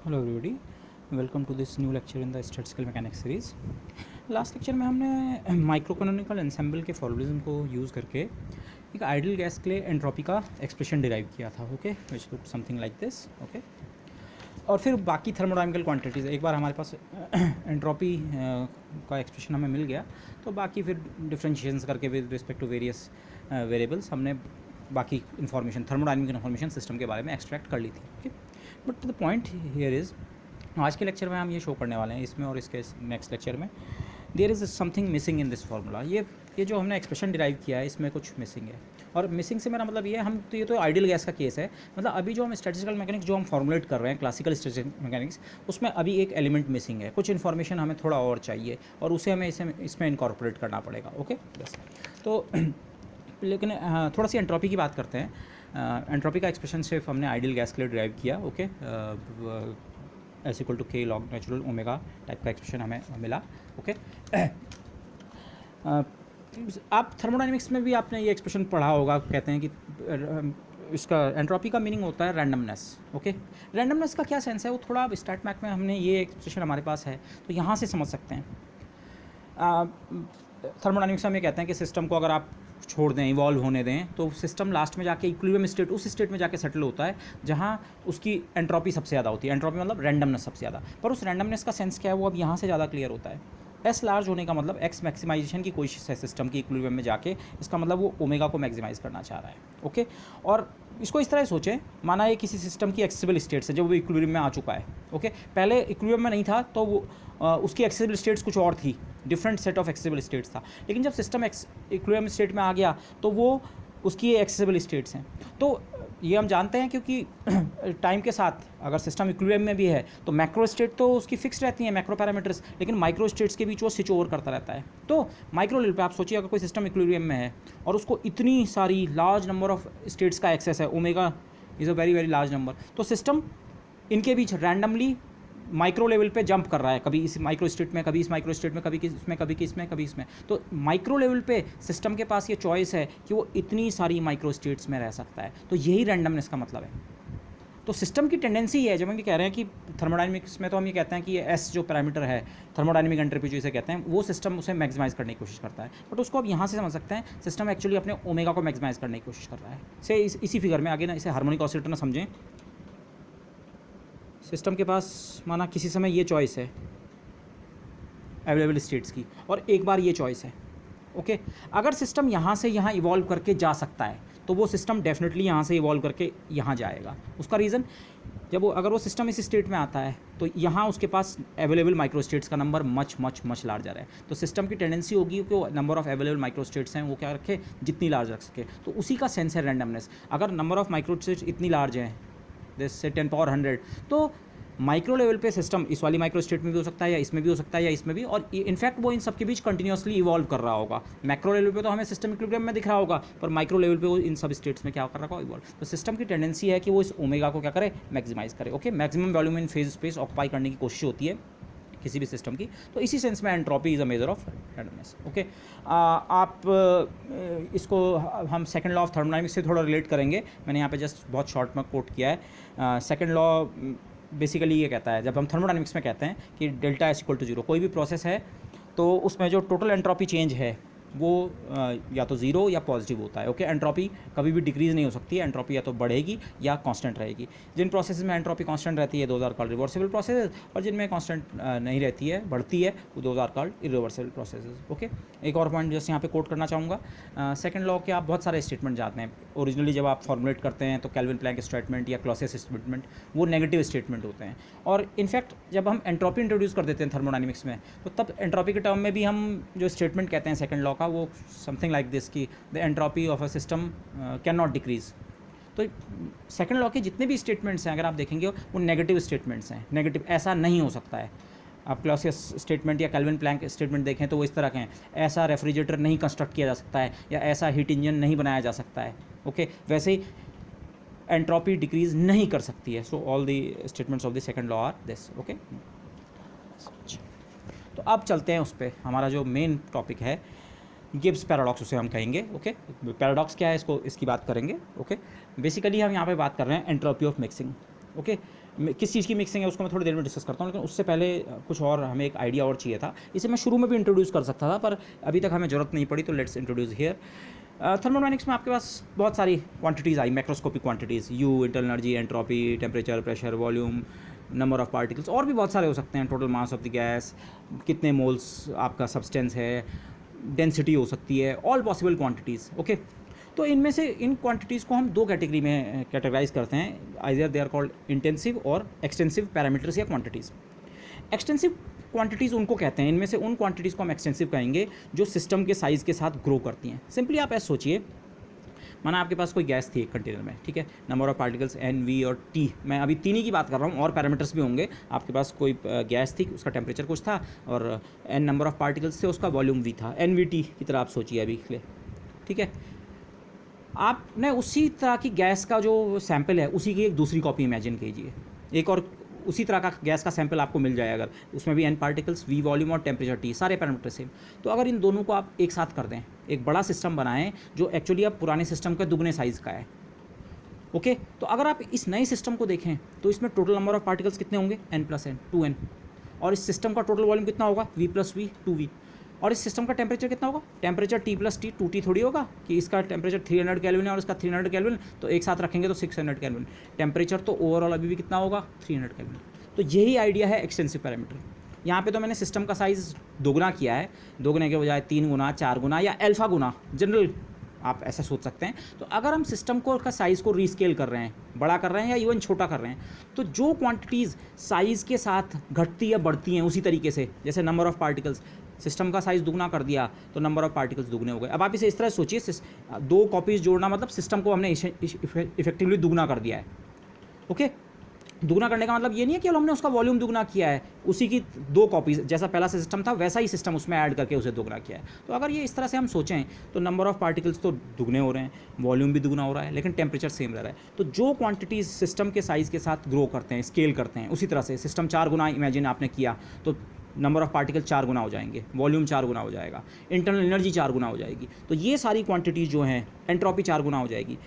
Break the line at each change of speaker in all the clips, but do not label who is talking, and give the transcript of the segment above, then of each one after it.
Hello everybody, welcome to this new lecture in the statistical mechanics series. Last lecture में हमने माइक्रोइकोनॉमिकल ensemble के फॉर्मूलिज्म को use करके एक आइडियल गैस के लिए एंट्रोपी का एक्सप्रेशन डिराइव किया था, okay, which look something like this, okay. और फिर बाकी थर्मोडायनामिकल क्वांटिटीज़, एक बार हमारे पास एंट्रोपी का एक्सप्रेशन हमें मिल गया तो बाकी फिर डिफ्रेंशिएशंस करके with respect to various variables हमने बाकी इन्फॉर्मेशन, थर्मोडायनामिक इन्फॉर्मेशन सिस्टम के बारे में एक्सट्रैक्ट कर ली थी, okay. But the point here is, आज के लेक्चर में हम ये शो करने वाले हैं, इसमें और इसके नेक्स्ट लेक्चर में, there is something missing in this formula. ये जो हमने एक्सप्रेशन डिराइव किया है इसमें कुछ मिसिंग है। और मिसिंग से मेरा मतलब ये है, हम तो ये तो आइडियल गैस का केस है, मतलब अभी जो हम स्टैटिस्टिकल मैकेनिक्स जो हम फॉर्मुलेट कर रहे हैं, क्लासिकल स्टैटिस्टिकल मैकेनिक्स, उसमें अभी एक एलिमेंट मिसिंग है, कुछ इन्फॉर्मेशन हमें थोड़ा और चाहिए और उसे हमें इसमें इनकॉर्पोरेट करना पड़ेगा, ओके बस। तो लेकिन थोड़ा सी एंट्रोपी की बात करते हैं। एंट्रोपी का एक्सप्रेशन सिर्फ हमने आइडियल गैस के लिए डिराइव किया, ओके। एस इक्वल टू के लॉग नेचुरल ओमेगा टाइप का एक्सप्रेशन हमें मिला, ओके। आप थर्मोडायनेमिक्स में भी आपने ये एक्सप्रेशन पढ़ा होगा, कहते हैं कि इसका एंट्रोपी का मीनिंग होता है रैंडमनेस, ओके। रैंडमनेस का क्या सेंस है, वो थोड़ा स्टार्ट मैक में हमने ये एक्सप्रेशन हमारे पास है तो यहाँ से समझ सकते हैं। थर्मोडायनेमिक्स में कहते हैं कि सिस्टम को अगर आप छोड़ दें, इवॉल्व होने दें, तो सिस्टम लास्ट में जाके इक्विलिब्रियम स्टेट, उस स्टेट में जाके सेटल होता है जहाँ उसकी एंट्रोपी सबसे ज़्यादा होती है। एंट्रोपी मतलब रैंडमनेस सबसे ज़्यादा, पर उस रैंडमनेस का सेंस क्या है वो अब यहाँ से ज़्यादा क्लियर होता है। एस लार्ज होने का मतलब एक्स मैक्सिमाइजेशन की कोशिश है सिस्टम की इक्विलिब्रियम में जाके, इसका मतलब वो ओमेगा को मैक्सिमाइज करना चाह रहा है, ओके। और इसको इस तरह सोचें, माना ये किसी सिस्टम की एक्सेसिबल स्टेट्स है जब वो इक्विलिब्रियम में आ चुका है, ओके। पहले इक्विलिब्रियम में नहीं था तो वो उसकी एक्सेसिबल स्टेट्स कुछ और थी, different set of accessible states था। लेकिन जब सिस्टम इक्विलिब्रियम स्टेट में आ गया तो वो उसकी ये एक्सेसिबल स्टेट्स हैं। तो ये हम जानते हैं क्योंकि टाइम के साथ अगर सिस्टम इक्विलिब्रियम में भी है तो मैक्रो स्टेट तो उसकी फिक्स रहती है, मैक्रो पैरामीटर्स, लेकिन माइक्रो स्टेट्स के बीच वो स्विच ओवर करता रहता है। तो माइक्रो लेवल पे आप सोचिए, अगर कोई सिस्टम इक्विलिब्रियम में है और उसको इतनी सारी लार्ज नंबर ऑफ स्टेट्स का एक्सेस है, omega is a very very large number, तो सिस्टम इनके बीच रैंडमली माइक्रो लेवल पे जंप कर रहा है, कभी इस माइक्रो स्टेट में, कभी इस माइक्रो स्टेट में, कभी इसमें, कभी किसमें, कभी इसमें। तो माइक्रो लेवल पे सिस्टम के पास ये चॉइस है कि वो इतनी सारी माइक्रो स्टेट्स में रह सकता है। तो यही रैंडमनेस का मतलब है। तो सिस्टम की टेंडेंसी है, जब हम ये कह रहे हैं कि थर्मोडायनेमिक्स में तो हम ये कहते हैं कि ये एस जो पैरामीटर है, थर्मोडायनेमिक एंट्रोपी जो इसे कहते हैं, वो सिस्टम उसे मैक्सिमाइज करने की कोशिश करता है। बट उसको अब यहाँ से समझ सकते हैं, सिस्टम एक्चुअली अपने ओमेगा को मैक्सिमाइज करने की कोशिश कर रहा है। से इसी फिगर में आगे ना इसे हार्मोनिक ऑसिलेटर ना समझें। सिस्टम के पास माना किसी समय ये चॉइस है अवेलेबल स्टेट्स की, और एक बार ये चॉइस है, ओके। अगर सिस्टम यहाँ से यहाँ इवॉल्व करके जा सकता है तो वो सिस्टम डेफिनेटली यहाँ से इवॉल्व करके यहाँ जाएगा। उसका रीज़न, जब वो अगर वो सिस्टम इस स्टेट में आता है तो यहाँ उसके पास अवेलेबल माइक्रो स्टेट्स का number much much much larger है। तो सिस्टम की टेंडेंसी होगी कि वो number of available micro states हैं वो क्या रखे, जितनी लार्ज रख सके। तो उसी का सेंस है रैंडमनेस। अगर नंबर ऑफ माइक्रो स्टेट्स इतनी लार्ज हैं, जैसे 10 पावर 100, तो माइक्रो लेवल पे सिस्टम इस वाली माइक्रो स्टेट में भी हो सकता है, या इसमें भी हो सकता है, या इसमें भी, और इनफैक्ट वो इन सब के बीच कंटिन्यूसली इवॉल्व कर रहा होगा। मैक्रो लेवल पे तो हमें सिस्टम इक्विलिब्रियम में दिख रहा होगा, पर माइक्रो लेवल पे वो इन सब स्टेट्स में क्या कर रहा होगा, इवॉल्व। तो सिस्टम की टेंडेंसी है कि वो इस ओमेगा को क्या करे, मैक्सिमाइज करे, ओके। मैक्सिमम वॉल्यूम इन फेज स्पेस ऑक्यूपाई करने की कोशिश होती है किसी भी सिस्टम की। तो इसी सेंस में entropy is a measure of randomness, okay. आप इसको हम सेकंड लॉ ऑफ थर्मोडायनामिक्स से थोड़ा रिलेट करेंगे। मैंने यहाँ पे जस्ट बहुत शॉर्ट में कोट किया है। सेकंड लॉ बेसिकली ये कहता है, जब हम थर्मोडायनामिक्स में कहते हैं कि delta S equal to zero, कोई भी प्रोसेस है तो उसमें जो टोटल एंट्रोपी चेंज है वो या तो ज़ीरो या पॉजिटिव होता है, ओके। एंट्रोपी कभी भी डिक्रीज़ नहीं हो सकती है, एंट्रोपी या तो बढ़ेगी या कांस्टेंट रहेगी। जिन प्रोसेस में एंट्रोपी कांस्टेंट रहती है those are called reversible process, और जिनमें कांस्टेंट नहीं रहती है, बढ़ती है, वो those are called irreversible process, okay. एक और पॉइंट जैसे यहाँ पे कोट करना चाहूँगा, सेकंड लॉ के आप बहुत सारे स्टेटमेंट जानते हैं। ओरिजिनली जब आप फॉर्मुलेट करते हैं तो केल्विन प्लैंक स्टेटमेंट या क्लॉसियस स्टेटमेंट, वो नेगेटिव स्टेटमेंट होते हैं। और इनफैक्ट जब हम एंट्रोपी इंट्रोड्यूस कर देते हैं थर्मोडायनामिक्स में, तो तब एंट्रोपी के टर्म में भी हम जो स्टेटमेंट कहते हैं सेकंड लॉ का, वो समथिंग लाइक दिस कि the entropy of a system can not decrease. तो सेकंड लॉ के जितने भी स्टेटमेंट्स हैं अगर आप देखेंगे वो नेगेटिव स्टेटमेंट्स हैं। नेगेटिव, ऐसा नहीं हो सकता है। आप क्लॉसियस स्टेटमेंट या केल्विन प्लैंक स्टेटमेंट देखें तो वो इस तरह के हैं, ऐसा रेफ्रिजरेटर नहीं कंस्ट्रक्ट किया जा सकता है, या ऐसा हीट इंजन नहीं बनाया जा सकता है, ओके। वैसे ही एंट्रोपी डिक्रीज नहीं कर सकती है। So all the statements of the second law are this, okay. तो अब चलते हैं उस पर, हमारा जो मेन टॉपिक है गिब्स पैराडॉक्स उसे हम कहेंगे, ओके। पैराडॉक्स क्या है, इसकी बात करेंगे, ओके। बेसिकली हम यहाँ पे बात कर रहे हैं एंट्रोपी ऑफ मिक्सिंग, ओके। किस चीज़ की मिक्सिंग है उसको मैं थोड़ी देर में डिस्कस करता हूँ, लेकिन उससे पहले कुछ और हमें एक आइडिया और चाहिए था। इसे मैं शुरू में भी इंट्रोड्यूस कर सकता था, पर अभी तक हमें ज़रूरत नहीं पड़ी, तो लेट्स इंट्रोड्यूस हियर। थर्मोडायनेमिक्स में आपके पास बहुत सारी quantities I, macroscopic quantities, you, internal energy, entropy, temperature, pressure, volume, number of particles, और भी बहुत सारे हो सकते हैं, total mass of the gas, कितने मोल्स आपका सब्सटेंस है, डेंसिटी हो सकती है, ऑल पॉसिबल क्वांटिटीज़। ओके, तो इनमें से इन क्वांटिटीज़ को हम दो कैटेगरी में कैटेगराइज करते हैं, either they are called intensive और एक्सटेंसिव पैरामीटर्स या क्वांटिटीज़। एक्सटेंसिव क्वांटिटीज़ उनको कहते हैं, इनमें से उन क्वांटिटीज़ को हम एक्सटेंसिव कहेंगे जो सिस्टम के साइज़ के साथ ग्रो करती हैं। सिंपली आप ऐसे सोचिए, माना आपके पास कोई गैस थी एक कंटेनर में, ठीक है, number of particles N, V और टी, मैं अभी तीन ही की बात कर रहा हूँ, और पैरामीटर्स भी होंगे। आपके पास कोई गैस थी, उसका टेम्परेचर कुछ था, और एन नंबर ऑफ पार्टिकल्स थे, उसका वॉल्यूम वी था, एन वी टी की तरह आप सोचिए अभी के लिए, ठीक है। आपने उसी तरह की गैस का जो सैंपल है उसी की एक दूसरी कॉपी इमेजिन कीजिए, एक और उसी तरह का गैस का सैंपल आपको मिल जाए, अगर उसमें भी एन पार्टिकल्स, वी वॉल्यूम और टेम्परेचर टी, सारे पैरामीटर सेम। तो अगर इन दोनों को आप एक साथ कर दें, एक बड़ा सिस्टम बनाएं जो एक्चुअली अब पुराने सिस्टम के दुगने साइज़ का है। ओके, तो अगर आप इस नए सिस्टम को देखें तो इसमें टोटल नंबर ऑफ पार्टिकल्स कितने होंगे, n प्लस एन, 2n, और इस सिस्टम का टोटल वॉल्यूम कितना होगा, v प्लस वी, 2v, और इस सिस्टम का टेम्परेचर कितना होगा, temperature T plus T, 2T थोड़ी होगा कि इसका टेम्परेचर 300 केल्विन है और इसका 300 केल्विन, तो एक साथ रखेंगे तो 600 केल्विन, टेम्परेचर तो ओवरऑल अभी भी कितना होगा, 300 केल्विन। तो यही आइडिया है एक्सटेंसिव पैरामीटर। यहाँ पे तो मैंने सिस्टम का साइज़ दोगुना किया है, दोगुने के बजाय 3 गुना, 4 गुना या अल्फा गुना, जनरल आप ऐसा सोच सकते हैं। तो अगर हम सिस्टम को का साइज़ को रीस्केल कर रहे हैं, बड़ा कर रहे हैं या इवन छोटा कर रहे हैं, तो जो क्वांटिटीज़ साइज़ के साथ घटती या बढ़ती हैं उसी तरीके से, जैसे नंबर ऑफ पार्टिकल्स, सिस्टम का साइज़ दुगना कर दिया तो नंबर ऑफ पार्टिकल्स दुगने हो गए। अब आप इसे इस तरह सोचिए, दो कॉपीज़ जोड़ना मतलब सिस्टम को हमने इफेक्टिवली दुगना कर दिया है। ओके, दुगना करने का मतलब ये नहीं है कि हमने उसका वॉल्यूम दुगना किया है, उसी की दो कॉपीज़, जैसा पहला सिस्टम था वैसा ही सिस्टम उसमें ऐड करके उसे दुगना किया है। तो अगर ये इस तरह से हम सोचें तो नंबर ऑफ पार्टिकल्स तो दुगने हो रहे हैं, वॉल्यूम भी दुगना हो रहा है, लेकिन टेम्परेचर सेम रह रहा है। तो जो क्वांटिटीज़ सिस्टम के साइज़ के साथ ग्रो करते हैं, स्केल करते हैं, उसी तरह से सिस्टम 4 गुना इमेजिन आपने किया तो नंबर ऑफ पार्टिकल 4 गुना हो जाएंगे, वॉल्यूम 4 गुना हो जाएगा, इंटरनल एनर्जी 4 गुना हो जाएगी। तो ये सारी क्वांटिटीज़ जो हैं, एंट्रोपी 4 गुना हो जाएगी।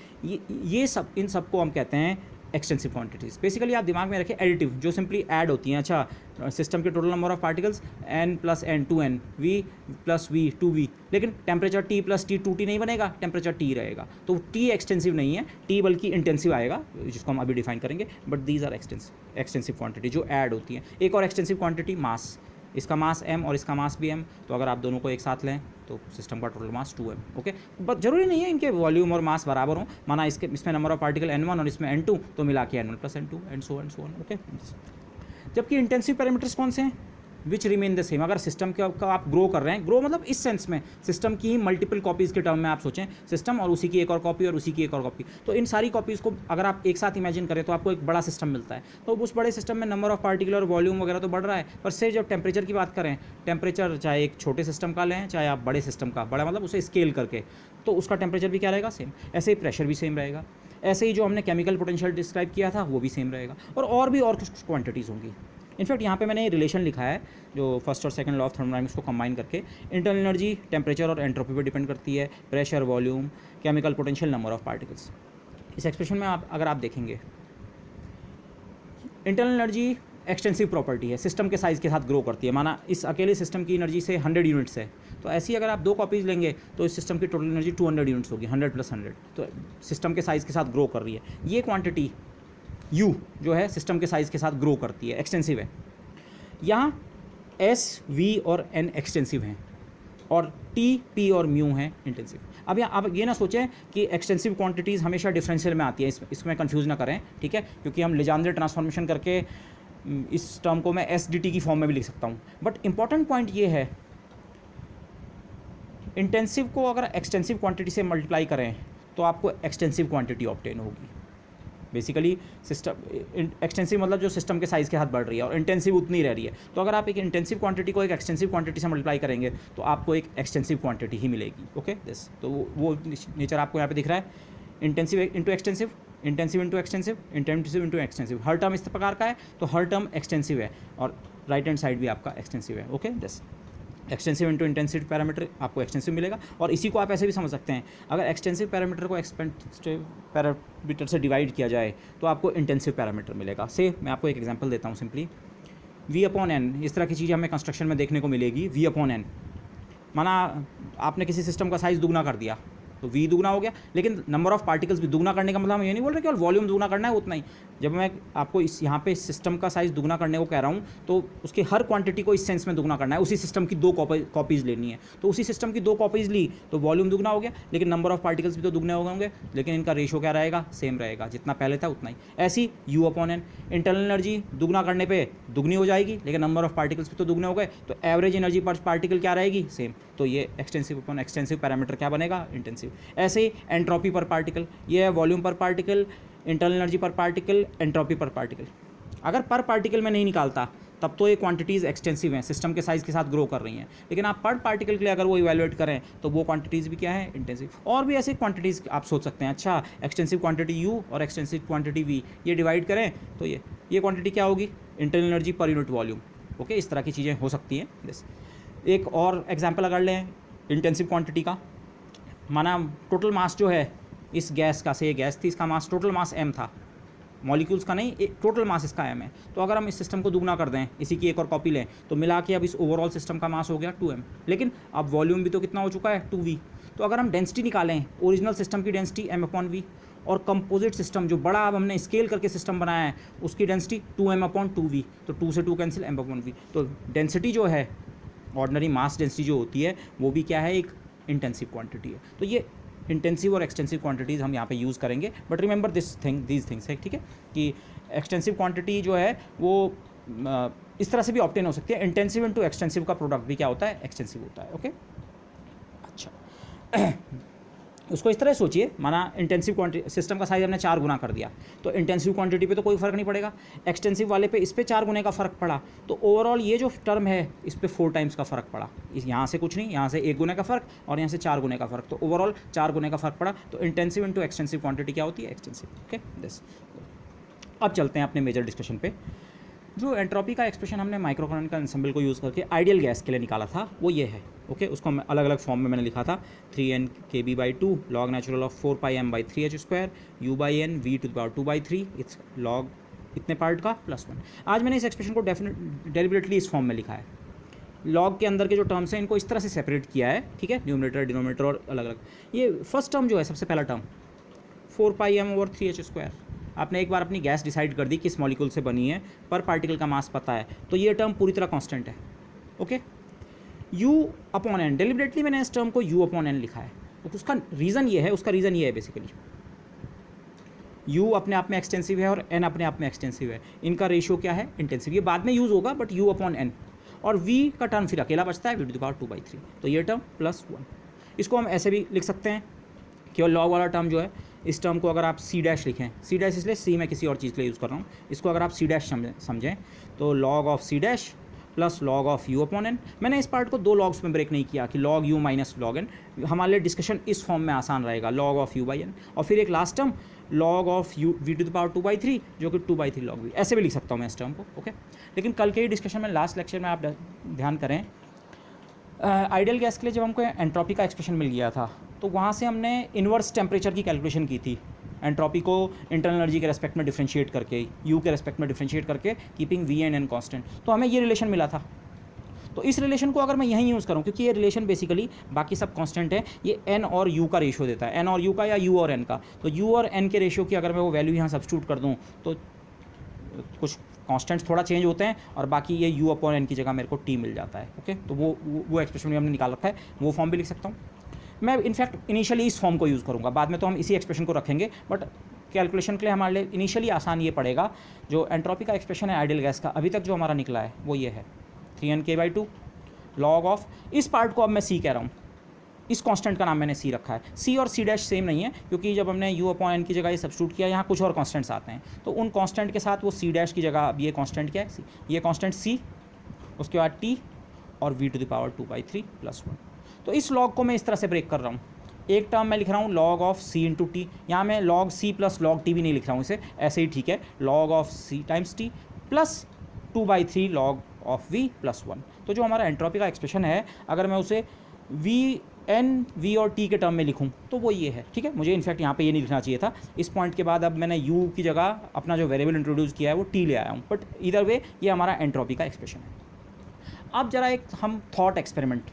ये सब, इन सब को हम कहते हैं एक्सटेंसिव क्वांटिटीज़। बेसिकली आप दिमाग में रखें एडिटिव, जो सिंपली ऐड होती हैं। अच्छा, सिस्टम के total number of particles n plus N, 2n, v plus V, 2v, लेकिन temperature T plus T, 2T नहीं बनेगा, टेम्परेचर T रहेगा। तो T एक्सटेंसिव नहीं है, T बल्कि इंटेंसिव आएगा, जिसको हम अभी डिफाइन करेंगे। But these are extensive quantity जो ऐड होती हैं। एक और एक्सटेंसिव क्वांटिटी मास, इसका मास m और इसका मास भी m, तो अगर आप दोनों को एक साथ लें तो सिस्टम का total mass 2m। Okay, but जरूरी नहीं है इनके वॉल्यूम और मास बराबर हों, माना इसमें नंबर ऑफ पार्टिकल n1 और इसमें n2, तो मिला के n1 plus n2 and so on. Okay, जबकि इंटेंसिव पैरामीटर्स कौन से हैं, विच रिमेन द सेम। अगर सिस्टम का आप ग्रो कर रहे हैं, ग्रो मतलब इस सेंस में सिस्टम की ही मल्टीपल कॉपीज़ के टर्म में आप सोचें, सिस्टम और उसी की एक और कॉपी और उसी की एक और कॉपी, तो इन सारी कॉपीज़ को अगर आप एक साथ इमेजिन करें तो आपको एक बड़ा सिस्टम मिलता है। तो उस बड़े सिस्टम में नंबर ऑफ पार्टिकल और वॉल्यूम वगैरह तो बढ़ रहा है, पर से जब टेम्परेचर की बात करें, टेम्परेचर चाहे एक छोटे सिस्टम का लें चाहे आप बड़े सिस्टम का, बड़ा मतलब उसे स्केल करके, तो उसका टेम्परेचर भी क्या रहेगा, सेम। ऐसे ही प्रेशर भी सेम रहेगा, ऐसे ही जो हमने केमिकल पोटेंशियल डिस्क्राइब किया था वो भी सेम रहेगा, और भी और कुछ क्वांटिटीज़ होंगी। इनफैक्ट यहाँ पे मैंने रिलेशन लिखा है जो फर्स्ट और सेकंड लॉ ऑफ थर्मोडायनामिक्स को कंबाइन करके, इंटरनल एनर्जी टेम्परेचर और एंट्रोपी पर डिपेंड करती है, pressure, volume, chemical potential, number of particles. इस एक्सप्रेशन में आप अगर आप देखेंगे, इंटरनल एनर्जी एक्सटेंसिव प्रॉपर्टी है, सिस्टम के साइज़ के साथ ग्रो करती है। माना इस अकेले सिस्टम की एनर्जी से 100 यूनिट्स है, तो ऐसी अगर आप दो कॉपीज़ लेंगे तो इस सिस्टम की टोटल एनर्जी 200 यूनिट्स होगी, 100 प्लस 100, तो सिस्टम के साइज़ के साथ ग्रो कर रही है। ये क्वांटिटी U जो है सिस्टम के साइज़ के साथ ग्रो करती है, एक्सटेंसिव है। यहाँ S, V और N एक्सटेंसिव हैं और T, P और म्यू हैं इंटेंसिव। अब आप ये ना सोचें कि एक्सटेंसिव क्वांटिटीज़ हमेशा डिफरेंशियल में आती है, इसमें कंफ्यूज ना करें, ठीक है, क्योंकि हम लेजेंडर ट्रांसफॉर्मेशन करके इस टर्म को मैं SDT की फॉर्म में भी लिख सकता हूँ। बट इंपॉर्टेंट पॉइंट ये है, इंटेंसिव को अगर एक्सटेंसिव क्वांटिटी से मल्टीप्लाई करें तो आपको एक्सटेंसिव क्वांटिटी ऑब्टेन होगी। बेसिकली सिस्टम एक्सटेंसिव मतलब जो सिस्टम के साइज़ के साथ बढ़ रही है, और इंटेंसिव उतनी रह रही है। तो अगर आप एक इंटेंसिव क्वांटिटी को एक एक्सटेंसिव क्वांटिटी से मल्टीप्लाई करेंगे तो आपको एक एक्सटेंसिव क्वांटिटी ही मिलेगी। ओके, दिस तो वो नेचर आपको यहाँ पे दिख रहा है, intensive into extensive, intensive into extensive, intensive into extensive. हर टर्म इस प्रकार का है तो हर टर्म एक्सटेंसिव है, और राइट हैंड साइड भी आपका एक्सटेंसिव है। Okay, this extensive into intensive parameter आपको एक्सटेंसिव मिलेगा। और इसी को आप ऐसे भी समझ सकते हैं, अगर एक्सटेंसिव पैरामीटर को एक्सपेंसिव पैरामीटर से डिवाइड किया जाए तो आपको इंटेंसिव पैरामीटर मिलेगा। से मैं आपको एक एग्जांपल देता हूँ सिंपली, v अपॉन एन, इस तरह की चीज़ हमें कंस्ट्रक्शन में देखने को मिलेगी। v अपॉन एन, माना आपने किसी सिस्टम का साइज़ दुगना कर दिया तो v दुगना हो गया, लेकिन नंबर ऑफ पार्टिकल्स भी दुगना करने का मतलब हम ये नहीं बोल रहे कि और वॉल्यूम दुगना करना है उतना ही। जब मैं आपको इस यहाँ पे सिस्टम का साइज़ दुगना करने को कह रहा हूँ तो उसके हर क्वांटिटी को इस सेंस में दुगना करना है, उसी सिस्टम की 2 कॉपीज़ लेनी है। तो उसी सिस्टम की 2 कॉपीज़ ली तो वॉल्यूम दुगना हो गया, लेकिन नंबर ऑफ पार्टिकल्स भी तो दुगने हो होंगे, लेकिन इनका रेशो क्या रहेगा, सेम रहेगा, जितना पहले था उतना ही। ऐसी u upon N, internal energy दुगना करने पर दुगनी हो जाएगी, लेकिन नंबर ऑफ पार्टिकल्स भी तो दुगने हो गए, तो एवरेज एनर्जी पर पार्टिकल क्या रहेगी, सेम। तो ये एक्सटेंसिव अपॉन एक्सटेंसिव पैरामीटर क्या बनेगा, इंटेंसिव। ऐसे ही एंट्रोपी पर पार्टिकल, ये है वॉल्यूम पर पार्टिकल, इंटरनल एनर्जी पर पार्टिकल, एंट्रोपी पर पार्टिकल। अगर पर पार्टिकल में नहीं निकालता तब तो ये क्वांटिटीज़ एक्सटेंसिव हैं, सिस्टम के साइज़ के साथ ग्रो कर रही हैं, लेकिन आप पर पार्टिकल के लिए अगर वो इवैल्यूएट करें तो वो क्वांटिटीज़ भी क्या है, इंटेंसिव। और भी ऐसे क्वांटिटीज़ आप सोच सकते हैं, अच्छा एक्सटेंसिव क्वांटिटी u और एक्सटेंसिव क्वांटिटी v ये डिवाइड करें तो ये क्वांटिटी क्या होगी, internal energy per unit volume. Okay, इस तरह की चीज़ें हो सकती हैं। दिस एक और एग्जाम्पल अगर लें इंटेंसिव क्वांटिटी का, माना टोटल मास जो है इस गैस का, से ये गैस थी, इसका मास टोटल मास m था, मॉलिक्यूल्स का नहीं, एक टोटल मास इसका m है। तो अगर हम इस सिस्टम को दुगना कर दें, इसी की एक और कॉपी लें, तो मिला के अब इस ओवरऑल सिस्टम का मास हो गया 2m, लेकिन अब वॉल्यूम भी तो कितना हो चुका है, 2v। तो अगर हम डेंसिटी निकालें, ओरिजिनल सिस्टम की डेंसिटी m अपॉन v, और कंपोजिट सिस्टम जो बड़ा अब हमने स्केल करके सिस्टम बनाया है उसकी डेंसिटी 2m अपॉन 2v, तो 2 से 2 कैंसिल, m अपॉन v। तो डेंसिटी जो है, ऑर्डिनरी मास डेंसिटी जो होती है वो भी क्या है, एक इंटेंसिव क्वांटिटी है। तो ये इंटेंसिव और एक्सटेंसिव क्वांटिटीज़ हम यहाँ पे यूज़ करेंगे, बट रिमेंबर दीज थिंग्स है, ठीक है, कि एक्सटेंसिव क्वांटिटी जो है वो इस तरह से भी ऑब्टेन हो सकती है, इंटेंसिव इनटू एक्सटेंसिव का प्रोडक्ट भी क्या होता है, एक्सटेंसिव होता है। ओके, अच्छा उसको इस तरह सोचिए, माना इंटेंसिव क्वांटिटी सिस्टम का साइज हमने 4 गुना कर दिया, तो इंटेंसिव क्वांटिटी पे तो कोई फ़र्क नहीं पड़ेगा, एक्सटेंसिव वाले पे इस पे 4 गुने का फ़र्क पड़ा, तो ओवरऑल ये जो टर्म है इस पे 4 टाइम्स का फ़र्क पड़ा। इस यहाँ से कुछ नहीं, यहाँ से 1 गुने का फ़र्क और यहाँ से 4 गुने का फ़र्क, तो ओवरऑल 4 गुने का फ़र्क पड़ा। तो इंटेंसिव इंटू एक्सटेंसिव क्वांटिटी क्या होती है, एक्सटेंसिव। Okay, this. अब चलते हैं अपने मेजर डिस्कशन पे। जो एंट्रोपी का एक्सप्रेशन हमने माइक्रोकैनिकल एंसेंबल को यूज़ करके आइडियल गैस के लिए निकाला था वो ये है। ओके, उसको अलग अलग फॉर्म में मैंने लिखा था, 3n kb/2 log natural of 4πm/3h² u/n v⁴ it's log इतने पार्ट का +1। आज मैंने इस एक्सप्रेशन को डेलिबरेटली इस फॉर्म में लिखा है। लॉग के अंदर के जो टर्म्स हैं इनको इस तरह से सेपरेट किया है, ठीक है, न्यूमरेटर डिनोमिनेटर और अलग अलग। ये फर्स्ट टर्म जो है, सबसे पहला टर्म 4πm/3h², आपने एक बार अपनी गैस डिसाइड कर दी किस मॉलिक्यूल से बनी है, पर पार्टिकल का मास पता है, तो ये टर्म पूरी तरह कांस्टेंट है। Okay, u upon N, deliberately मैंने इस टर्म को u अपॉन एन लिखा है, तो उसका रीज़न ये है, बेसिकली u अपने आप में एक्सटेंसिव है और n अपने आप में एक्सटेंसिव है, इनका रेशियो क्या है, इंटेंसिव। ये बाद में यूज़ होगा, बट u अपॉन n, और v का टर्म फिर अकेला बचता है, v⁴, तो ये टर्म +1। इसको हम ऐसे भी लिख सकते हैं कि लॉग वाला टर्म जो है, इस टर्म को अगर आप c डैश लिखें, c डैश इसलिए c मैं किसी और चीज़ के लिए यूज़ कर रहा हूँ, इसको अगर आप c डैश समझें तो log of c dash plus log of u upon n। मैंने इस पार्ट को 2 लॉग्स में ब्रेक नहीं किया कि log u minus log n, हमारे लिए डिस्कशन इस फॉर्म में आसान रहेगा, log ऑफ u/n, और फिर एक last term log of u v⁴ जो कि 2/3 log v, ऐसे भी लिख सकता हूँ मैं इस टर्म को। ओके, लेकिन कल के ही डिस्कशन में, लास्ट लेक्चर में आप ध्यान करें, आइडियल गैस के लिए जब हमको एंट्रोपी का एक्सप्रेशन मिल गया था तो वहाँ से हमने इन्वर्स टेम्परेचर की कैलकुलेशन की थी, एंट्रोपी को इंटरनल एनर्जी के रेस्पेक्ट में डिफरेंशिएट करके, यू के रेस्पेक्ट में डिफरेंशिएट करके, keeping V and N constant, तो हमें ये रिलेशन मिला था। तो इस रिलेशन को अगर मैं यहीं यूज़ करूँ, क्योंकि ये रिलेशन बेसिकली बाकी सब कांस्टेंट है, ये एन और यू का रेशियो देता है, एन और यू का या यू और एन का, तो यू और एन के रेशियो की अगर मैं वो वैल्यू यहाँ सब्स्टिट्यूट कर दूँ तो कुछ कॉन्स्टेंट्स थोड़ा चेंज होते हैं और बाकी ये u अपॉन एन की जगह मेरे को t मिल जाता है। ओके, तो वो एक्सप्रेशन भी हमने निकाल रखा है, वो फॉर्म भी लिख सकता हूँ मैं। इनफैक्ट इनिशियली इस फॉर्म को यूज़ करूँगा, बाद में तो हम इसी एक्सप्रेशन को रखेंगे, बट कैलकुलेशन के लिए हमारे लिए इनिशियली आसान ये पड़ेगा। जो एंट्रोपी का एक्सप्रेशन है आइडियल गैस का, अभी तक जो हमारा निकला है वो ये है, 3n k/2 log ऑफ, इस पार्ट को अब मैं c कह रहा हूँ, इस कांस्टेंट का नाम मैंने c रखा है। c और c डैश सेम नहीं है, क्योंकि जब हमने u अपॉन एन की जगह ये सब्स्टिट्यूट किया, यहाँ कुछ और कांस्टेंट्स आते हैं, तो उन कांस्टेंट के साथ वो c डैश की जगह अब ये कांस्टेंट क्या है, c, ये कांस्टेंट c, उसके बाद t और v⁴ +1। तो इस लॉग को मैं इस तरह से ब्रेक कर रहा हूँ, एक टर्म मैं लिख रहा हूँ log of c into T, यहाँ मैं log c plus log t भी नहीं लिख रहा हूँ, इसे ऐसे ही ठीक है, log of c times t plus 2/3 log of V plus 1। तो जो हमारा एंट्रोपी का एक्सप्रेशन है, अगर मैं उसे V और T के टर्म में लिखूं तो वो ये है, ठीक है। मुझे इनफैक्ट यहाँ पे ये नहीं लिखना चाहिए था। इस पॉइंट के बाद अब मैंने U की जगह अपना जो वेरिएबल इंट्रोड्यूस किया है वो T ले आया हूँ, बट इधर वे ये हमारा एंट्रोपी का एक्सप्रेशन है। अब जरा एक हम थॉट एक्सपेरिमेंट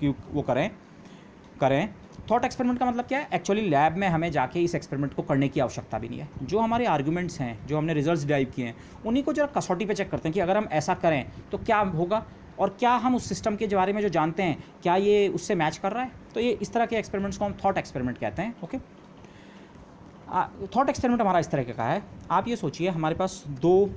की वो करें। थॉट एक्सपेरिमेंट का मतलब क्या है? एक्चुअली लैब में हमें जाके इस एक्सपेरिमेंट को करने की आवश्यकता भी नहीं है। जो हमारे आर्गूमेंट्स हैं, जो हमने रिजल्ट्स डिराइव किए हैं, उन्हीं को जरा कसौटी पे चेक करते हैं कि अगर हम ऐसा करें तो क्या होगा, और क्या हम उस सिस्टम के बारे में जो जानते हैं क्या ये उससे मैच कर रहा है। तो ये इस तरह के एक्सपेरिमेंट्स को हम थॉट एक्सपेरिमेंट कहते हैं। ओके, थॉट एक्सपेरिमेंट हमारा इस तरह का है। आप ये सोचिए, हमारे पास 2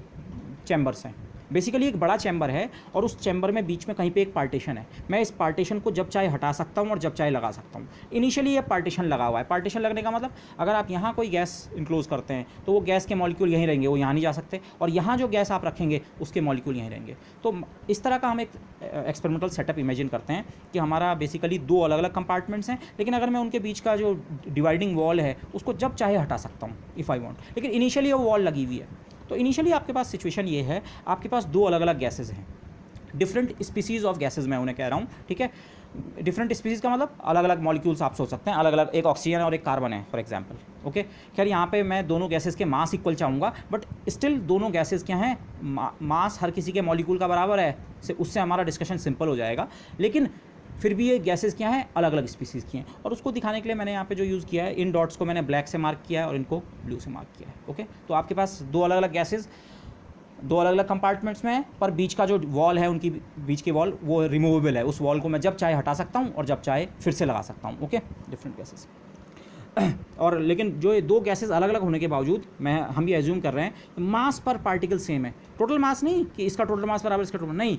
चैम्बर्स हैं। बेसिकली एक बड़ा चैम्बर है और उस चैम्बर में बीच में कहीं पे एक पार्टीशन है। मैं इस पार्टीशन को जब चाहे हटा सकता हूँ और जब चाहे लगा सकता हूँ। इनिशियली ये पार्टीशन लगा हुआ है। पार्टीशन लगने का मतलब, अगर आप यहाँ कोई गैस इनक्लोज करते हैं तो वो गैस के मॉलिक्यूल यहीं रहेंगे, वो यहाँ नहीं जा सकते, और यहाँ जो गैस आप रखेंगे उसके मॉलिक्यूल यहीं रहेंगे। तो इस तरह का हम एक एक्सपेरिमेंटल सेटअप इमेजिन करते हैं कि हमारा बेसिकली 2 अलग अलग कंपार्टमेंट्स हैं, लेकिन अगर मैं उनके बीच का जो डिवाइडिंग वॉल है उसको जब चाहे हटा सकता हूँ इफ़ आई वांट, लेकिन इनिशियली वो वॉल लगी हुई है। तो इनिशियली आपके पास सिचुएशन ये है, आपके पास 2 अलग अलग गैसेज हैं, डिफरेंट स्पीसीज़ ऑफ गैसेज मैं उन्हें कह रहा हूँ, ठीक है। डिफरेंट स्पीसीज़ का मतलब अलग अलग मॉलिक्यूल्स आप सोच सकते हैं, अलग अलग, एक ऑक्सीजन और एक कार्बन है फॉर एग्जांपल। ओके, खैर यहाँ पे मैं दोनों गैसेज के मास इक्वल चाहूँगा, बट स्टिल दोनों गैसेज क्या हैं, मास हर किसी के मॉलिक्यूल का बराबर है, उससे हमारा डिस्कशन सिंपल हो जाएगा। लेकिन फिर भी ये गैसेस क्या हैं, अलग अलग स्पीसीज़ की हैं, और उसको दिखाने के लिए मैंने यहाँ पे जो यूज़ किया है, इन डॉट्स को मैंने ब्लैक से मार्क किया है और इनको ब्लू से मार्क किया है। ओके, तो आपके पास 2 अलग अलग गैसेस 2 अलग अलग कंपार्टमेंट्स में है, पर बीच का जो वॉल है, उनकी बीच की वॉल वो रिमूवेबल है। उस वॉल को मैं जब चाहे हटा सकता हूँ और जब चाहे फिर से लगा सकता हूँ। ओके, डिफरेंट गैसेस और लेकिन जो ये 2 गैसेस अलग अलग होने के बावजूद हम ये एज्यूम कर रहे हैं मास पर पार्टिकल सेम है। टोटल मास नहीं कि इसका टोटल मास बराबर इसका टोटल, नहीं,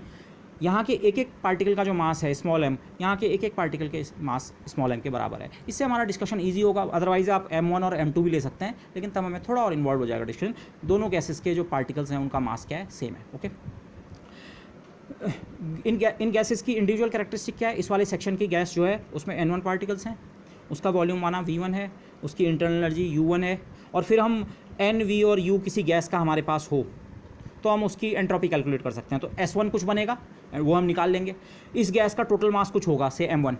यहाँ के एक एक पार्टिकल का जो मास है स्मॉल m, यहाँ के एक एक पार्टिकल के मास स्मॉल m के बराबर है। इससे हमारा डिस्कशन इजी होगा। अदरवाइज आप m1 और m2 भी ले सकते हैं, लेकिन तब हमें थोड़ा और इन्वॉल्व हो जाएगा डिस्कशन। दोनों गैसेस के जो पार्टिकल्स हैं उनका मास क्या है, सेम है। ओके, इन गैसेस की इंडिविजुअल कैरेक्टरिस्टिक क्या है? इस वाले सेक्शन की गैस जो है उसमें n1 पार्टिकल्स हैं, उसका वॉल्यूम माना v1 है, उसकी इंटरनल एनर्जी u1 है, और फिर हम n, v और u किसी गैस का हमारे पास हो तो हम उसकी एंट्रोपी कैलकुलेट कर सकते हैं। तो S1 कुछ बनेगा, वो हम निकाल लेंगे। इस गैस का टोटल मास कुछ होगा, से m1,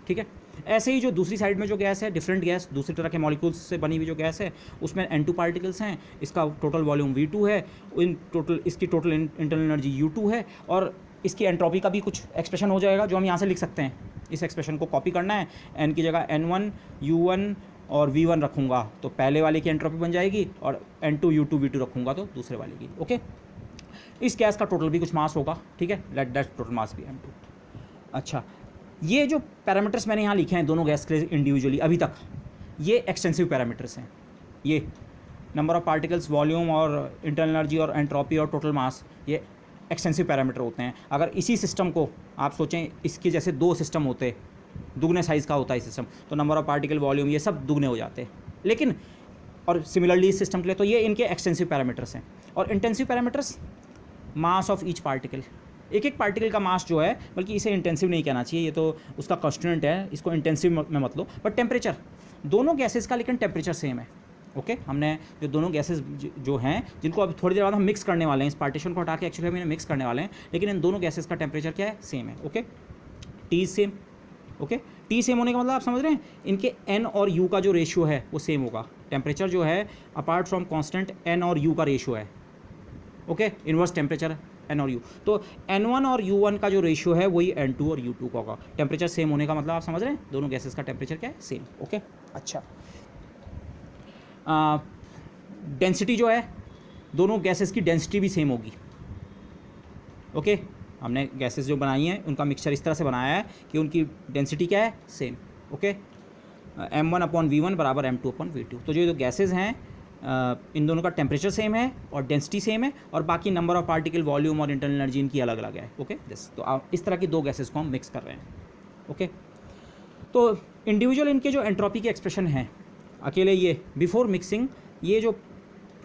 ठीक है। ऐसे ही जो दूसरी साइड में जो गैस है, डिफरेंट गैस, दूसरी तरह के मॉलिक्यूल्स से बनी हुई जो गैस है, उसमें n2 पार्टिकल्स हैं, इसका टोटल वॉल्यूम v2 है, इसकी टोटल इंटरनल एनर्जी u2 है, और इसकी एंट्रोपी का भी कुछ एक्सप्रेशन हो जाएगा जो हम यहाँ से लिख सकते हैं। इस एक्सप्रेशन को कॉपी करना है, n की जगह n1 u1 और v1 रखूँगा तो पहले वाले की एंट्रोपी बन जाएगी, और n2 u2 v2 रखूँगा तो दूसरे वाले की। ओके, इस गैस का टोटल भी कुछ मास होगा, ठीक है, लेट दैट टोटल मास भी m2। अच्छा, ये जो पैरामीटर्स मैंने यहाँ लिखे हैं दोनों गैस के लिए इंडिविजुअली अभी तक, ये एक्सटेंसिव पैरामीटर्स हैं। ये नंबर ऑफ पार्टिकल्स, वॉल्यूम और इंटरनल एनर्जी और एंट्रोपी और टोटल मास, ये एक्सटेंसिव पैरामीटर होते हैं। अगर इसी सिस्टम को आप सोचें, इसके जैसे 2 सिस्टम होते, दुगने साइज़ का होता है सिस्टम, तो नंबर ऑफ पार्टिकल, वॉल्यूम, ये सब दुगने हो जाते। लेकिन और सिमिलरली इस सिस्टम के लिए, तो ये इनके एक्सटेंसिव पैरामीटर्स हैं। और intensive parameters, mass of each particle, एक एक पार्टिकल का मास जो है, बल्कि इसे इंटेंसिव नहीं कहना चाहिए, ये तो उसका कॉन्स्टेंट है, इसको इंटेंसिव में मत लो। बट टेम्परेचर दोनों गैसेस का, लेकिन टेम्परेचर सेम है। ओके, हमने जो दोनों गैसेस जो हैं, जिनको अभी थोड़ी देर बाद हम मिक्स करने वाले हैं, इस पार्टीशन को हटा के एक्चुअली हम इन्हें मिक्स करने वाले हैं, लेकिन इन दोनों गैसेस का टेम्परेचर क्या है, सेम है। Okay, T same. Okay, T same होने का मतलब आप समझ रहे हैं, इनके n और u का जो रेशियो है वो सेम होगा। टेम्परेचर जो है अपार्ट फ्रॉम कांस्टेंट n और u का रेशियो है। ओके, इन्वर्स टेम्परेचर n और u, तो n1 और u1 का जो रेशियो है वही n2 और u2 का होगा। टेम्परेचर सेम होने का मतलब आप समझ रहे हैं, दोनों गैसेस का टेम्परेचर क्या है, सेम। ओके, अच्छा, डेंसिटी जो है, दोनों गैसेस की डेंसिटी भी सेम होगी। ओके, हमने गैसेस जो बनाई हैं उनका मिक्सचर इस तरह से बनाया है कि उनकी डेंसिटी क्या है, सेम। ओके, m1/v1 बराबर m2/v2। तो जो गैसेस हैं इन दोनों का टेम्परेचर सेम है और डेंसिटी सेम है, और बाकी नंबर ऑफ पार्टिकल, वॉल्यूम और इंटरनल एनर्जी इनकी अलग अलग है। ओके, तो इस तरह की 2 गैसेस को हम मिक्स कर रहे हैं। ओके, तो इंडिविजुअल इनके जो एंट्रोपी के एक्सप्रेशन हैं, अकेले ये बिफोर मिक्सिंग, ये जो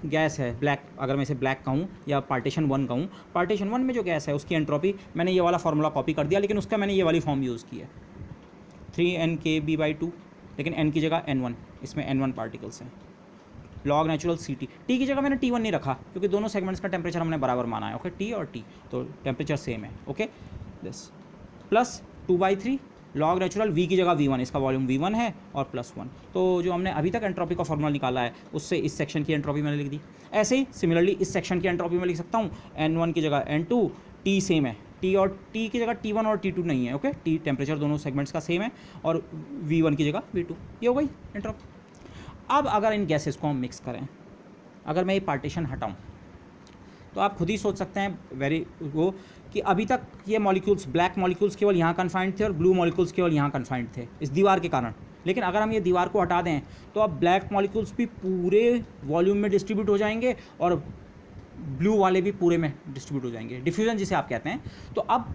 गैस है ब्लैक, अगर मैं इसे ब्लैक कहूँ या पार्टीशन 1 कहूँ, पार्टीशन 1 में जो गैस है उसकी एंट्रोपी, मैंने ये वाला फार्मूला कॉपी कर दिया, लेकिन उसका मैंने ये वाली फॉर्म यूज़ की है 3n Kb/2, लेकिन n की जगह n1, इसमें n1 पार्टिकल्स हैं। लॉग नेचुरल सी टी की जगह मैंने T1 नहीं रखा क्योंकि दोनों सेगमेंट्स का टेम्परेचर हमने बराबर माना है, ओके, T और T, तो टेम्परेचर सेम है, okay, this plus 2/3 log natural V की जगह V1, इसका वॉल्यूम V1 है, और +1, तो जो हमने अभी तक एंट्रोपी का फॉर्मूला निकाला है उससे इस सेक्शन की एंट्रोपी मैंने लिख दी। ऐसे ही सिमिलरली इस सेक्शन की एंट्रोपी में लिख सकता हूँ, N1 की जगह N2, T सेम है, T और T की जगह T1 और T2 नहीं है, ओके, T टेम्परेचर दोनों सेगमेंट्स का सेम है, और V1 की जगह V2, ये हो गई एंट्रोपी। अब अगर इन गैसेस को हम मिक्स करें, अगर मैं ये पार्टीशन हटाऊँ तो आप खुद ही सोच सकते हैं वो कि अभी तक ये मॉलिक्यूल्स, ब्लैक मॉलिक्यूल्स केवल यहाँ कन्फाइंड थे और ब्लू मॉलिक्यूल्स केवल यहाँ कन्फाइंड थे इस दीवार के कारण। लेकिन अगर हम ये दीवार को हटा दें तो अब ब्लैक मॉलिक्यूल्स भी पूरे वॉल्यूम में डिस्ट्रीब्यूट हो जाएंगे और ब्लू वाले भी पूरे में डिस्ट्रीब्यूट हो जाएंगे, डिफ्यूजन जिसे आप कहते हैं। तो अब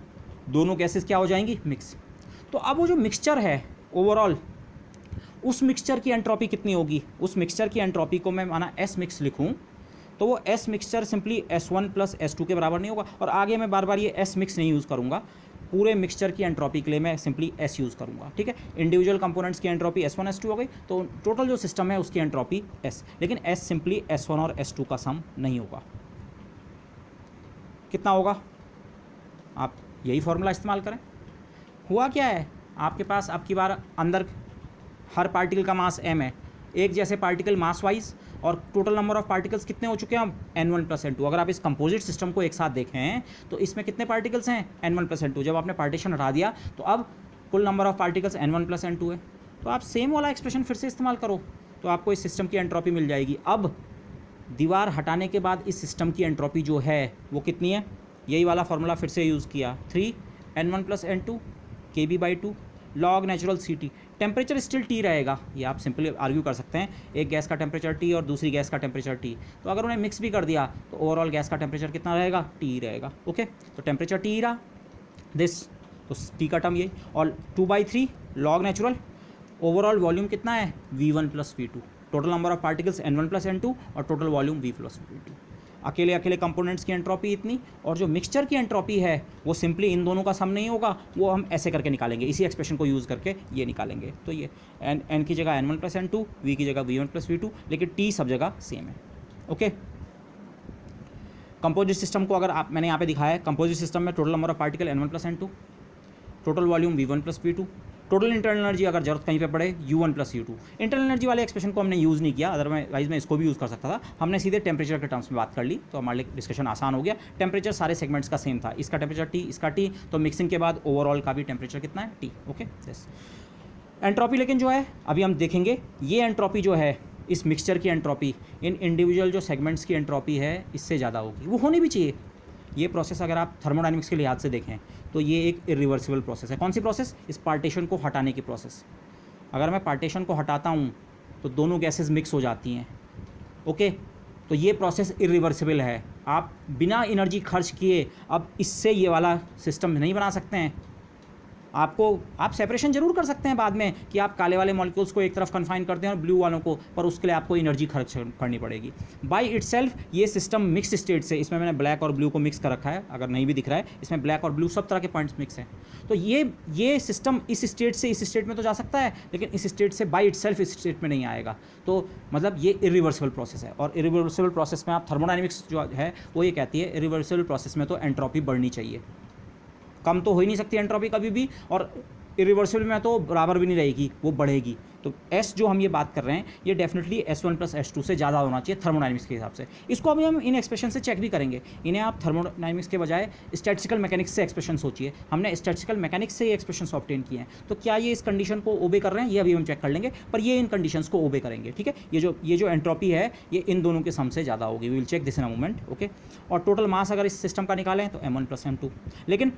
दोनों गैसेस क्या हो जाएंगी, मिक्स। तो अब वो जो मिक्सचर है ओवरऑल, उस मिक्सचर की एंट्रोपी कितनी होगी, उस मिक्सचर की एंट्रोपी को मैं माना एस मिक्स लिखूँ तो वो S mixture simply S1 + S2 के बराबर नहीं होगा। और आगे मैं बार बार ये एस मिक्स नहीं यूज़ करूँगा, पूरे मिक्सचर की एंट्रोपी के लिए मैं सिंपली एस यूज़ करूँगा, ठीक है। इंडिविजुअल कंपोनेंट्स की एंट्रोपी S1 S2 हो गई, तो टोटल जो सिस्टम है उसकी एंट्रोपी S, लेकिन S सिंपली S1 और S2 का सम नहीं होगा। कितना होगा, आप यही फॉर्मूला इस्तेमाल करें। हुआ क्या है, आपके पास अब की बार अंदर हर पार्टिकल का मास m है, एक जैसे पार्टिकल मास वाइज, और टोटल नंबर ऑफ पार्टिकल्स कितने हो चुके हैं अब, N1 + N2। अगर आप इस कंपोजिट सिस्टम को एक साथ देखें तो इसमें कितने पार्टिकल्स हैं, N1 + N2। जब आपने पार्टीशन हटा दिया तो अब कुल number of particles N1 + N2 है। तो आप सेम वाला एक्सप्रेशन फिर से इस्तेमाल करो तो आपको इस सिस्टम की एंट्रोपी मिल जाएगी। अब दीवार हटाने के बाद इस सिस्टम की एंट्रोपी जो है वो कितनी है, यही वाला फॉर्मूला फिर से यूज़ किया, 3 N1 + N2 kB/2 log natural ct। Temperature still T रहेगा, ये आप सिंपली आर्ग्यू कर सकते हैं, एक गैस का टेम्परेचर T और दूसरी गैस का टेम्परेचर T, तो अगर उन्हें मिक्स भी कर दिया तो ओवरऑल गैस का टेम्परेचर कितना रहेगा, T रहेगा, ओके। तो टेम्परेचर T रहा, दिस, तो T का टर्म ये, और 2/3 लॉग नेचुरल, ओवरऑल वॉल्यूम कितना है, V1 + V2, total number of particles N1 + N2 और टोटल वॉल्यूम V + V2। अकेले अकेले कंपोनेंट्स की एंट्रोपी इतनी, और जो मिक्सचर की एंट्रोपी है वो सिंपली इन दोनों का सम नहीं होगा, वो हम ऐसे करके निकालेंगे, इसी एक्सप्रेशन को यूज़ करके ये निकालेंगे। तो ये n की जगह N1 + N2, V की जगह V1 + V2, लेकिन T सब जगह सेम है, ओके। कंपोजिट सिस्टम को अगर मैंने यहाँ पे दिखाया है, कंपोजिट सिस्टम में total number of particle N1 + N2, total volume V1 + V2, total internal energy अगर जरूरत कहीं पे पड़े U1 + U2। इंटरनल एनर्जी वाले एक्सप्रेशन को हमने यूज़ नहीं किया, अदरवाइज मैं इसको भी यूज़ कर सकता था, हमने सीधे टेम्परेचर के टर्म्स में बात कर ली, तो हमारे लिए डिस्कशन आसान हो गया। टेम्परेचर सारे सेगमेंट्स का सेम था, इसका टेम्परेचर T, इसका T, तो मिक्सिंग के बाद ओवरऑल का भी टेम्परेचर कितना है, T, ओके। एंट्रोपी लेकिन जो है अभी हम देखेंगे, ये एंट्रोपी जो है इस मिक्सचर की एंट्रोपी इन इंडिविजुअल जो सेगमेंट्स की एंट्रोपी है इससे ज़्यादा होगी, वो होनी भी चाहिए। ये प्रोसेस अगर आप थर्मोडायनेमिक्स के लिहाज से देखें तो ये एक इरिवर्सिबल प्रोसेस है। कौन सी प्रोसेस, इस पार्टीशन को हटाने की प्रोसेस। अगर मैं पार्टीशन को हटाता हूँ तो दोनों गैसेस मिक्स हो जाती हैं, ओके, तो ये प्रोसेस इरिवर्सिबल है। आप बिना एनर्जी खर्च किए अब इससे ये वाला सिस्टम नहीं बना सकते हैं। आप सेपरेशन जरूर कर सकते हैं बाद में कि आप काले वाले मॉलिक्यूल्स को एक तरफ कन्फाइन करते हैं और ब्लू वालों को, पर उसके लिए आपको एनर्जी खर्च करनी पड़ेगी। बाय इटसेल्फ ये सिस्टम मिक्स स्टेट से, इसमें मैंने ब्लैक और ब्लू को मिक्स कर रखा है, अगर नहीं भी दिख रहा है, इसमें ब्लैक और ब्लू सब तरह के पॉइंट्स मिक्स हैं। तो ये सिस्टम इस स्टेट से इस स्टेट में तो जा सकता है, लेकिन इस स्टेट से बाय इटसेल्फ इस स्टेट में नहीं आएगा। तो मतलब ये इरिवर्सिबल प्रोसेस है, और इरिवर्सिबल प्रोसेस में आप थर्मोडायनेमिक्स जो है वो ये कहती है इरिवर्सिबल प्रोसेस में तो एंट्रोपी बढ़नी चाहिए, कम तो हो ही नहीं सकती एंट्रोपी कभी भी, और इरिवर्सिबल में तो बराबर भी नहीं रहेगी, वो बढ़ेगी। तो S जो हम ये बात कर रहे हैं ये डेफिनेटली S1 + S2 से ज़्यादा होना चाहिए थर्मोडायनेमिक्स के हिसाब से। इसको अभी हम इन एक्सप्रेशन से चेक भी करेंगे, इन्हें आप थर्मोडायनेमिक्स के बजाय स्टैटिस्टिकल मैकेनिक्स से एक्सप्रेशन सोचिए। हमने स्टैटिस्टिकल मैकेनिक्स से ये एक्सप्रेशन ऑब्टेन किए हैं, तो क्या ये इस कंडीशन को ओबे कर रहे हैं, ये अभी हम चेक कर लेंगे, पर ये इन कंडीशंस को ओबे करेंगे, ठीक है। ये जो एंट्रोपी है ये इन दोनों के सम से ज़्यादा होगी, we will check this in a moment, okay. और टोटल मास अगर इस सिस्टम का निकालें तो M1 + M2, लेकिन